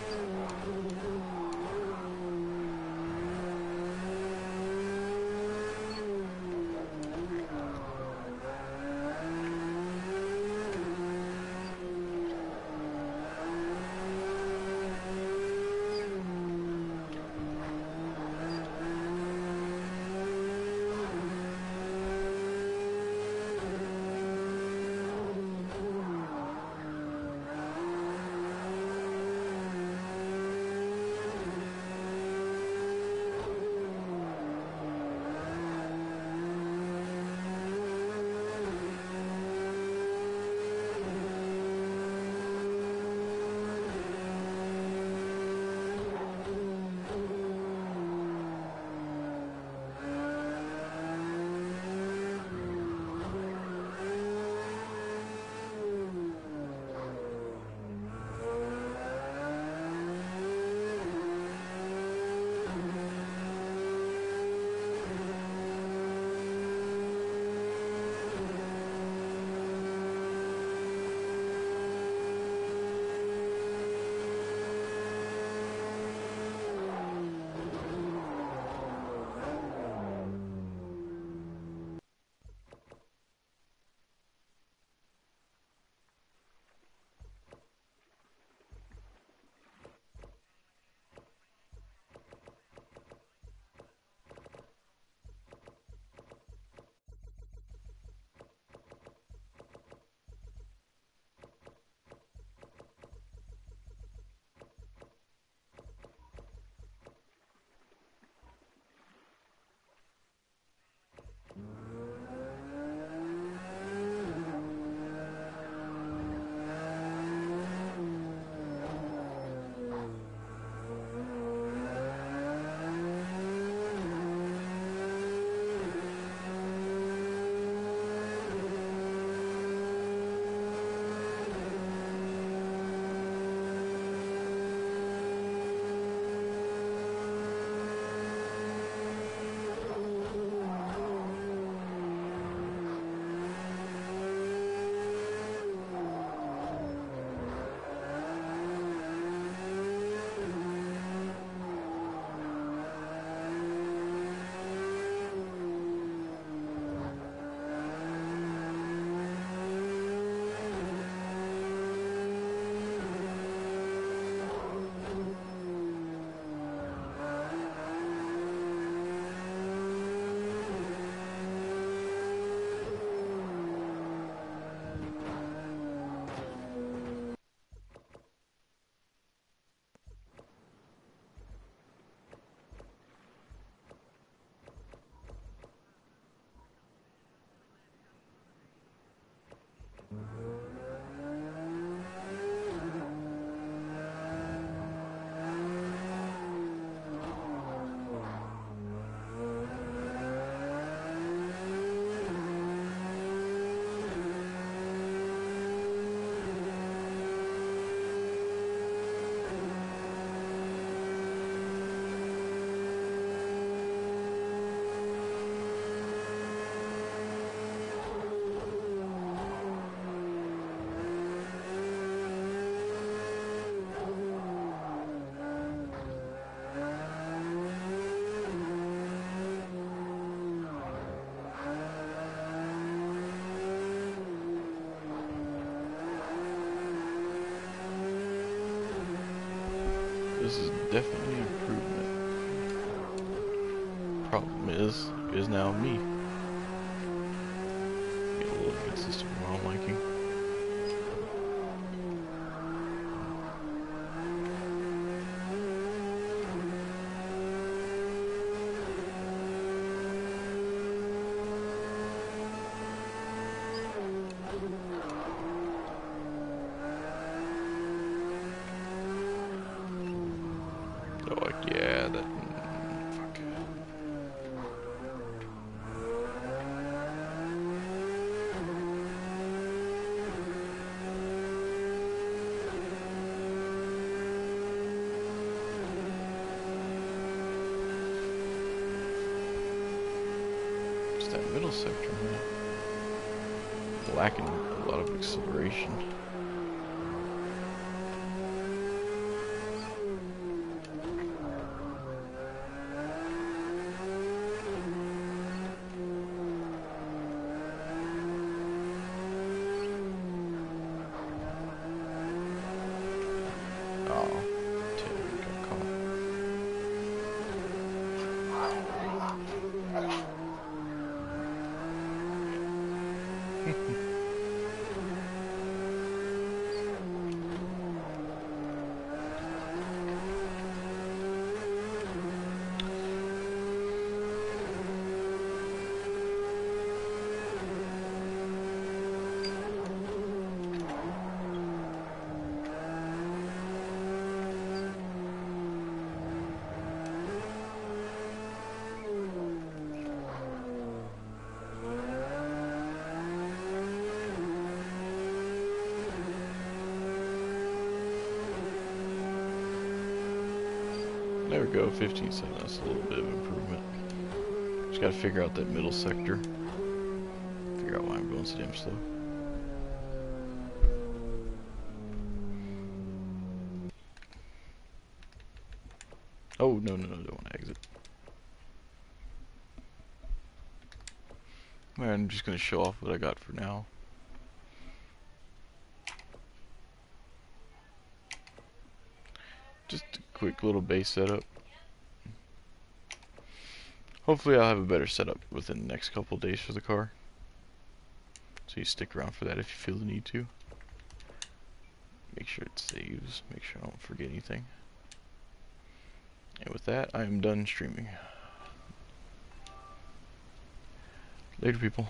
This is definitely an improvement. Problem is now me. Get a little inconsistent with what I'm liking. Oh, like, yeah, that. Fuck. Just that middle sector, man. Lacking a lot of acceleration. Oh, Taylor got caught. There we go, 15.7. That's a little bit of improvement. Just gotta figure out that middle sector. Figure out why I'm going so damn slow. Oh, no, no, no, don't want to exit. Man, I'm just gonna show off what I got for now. Just a quick little base setup. Hopefully I'll have a better setup within the next couple days for the car. So you stick around for that if you feel the need to. Make sure it saves, make sure I don't forget anything. And with that, I am done streaming. Later, people.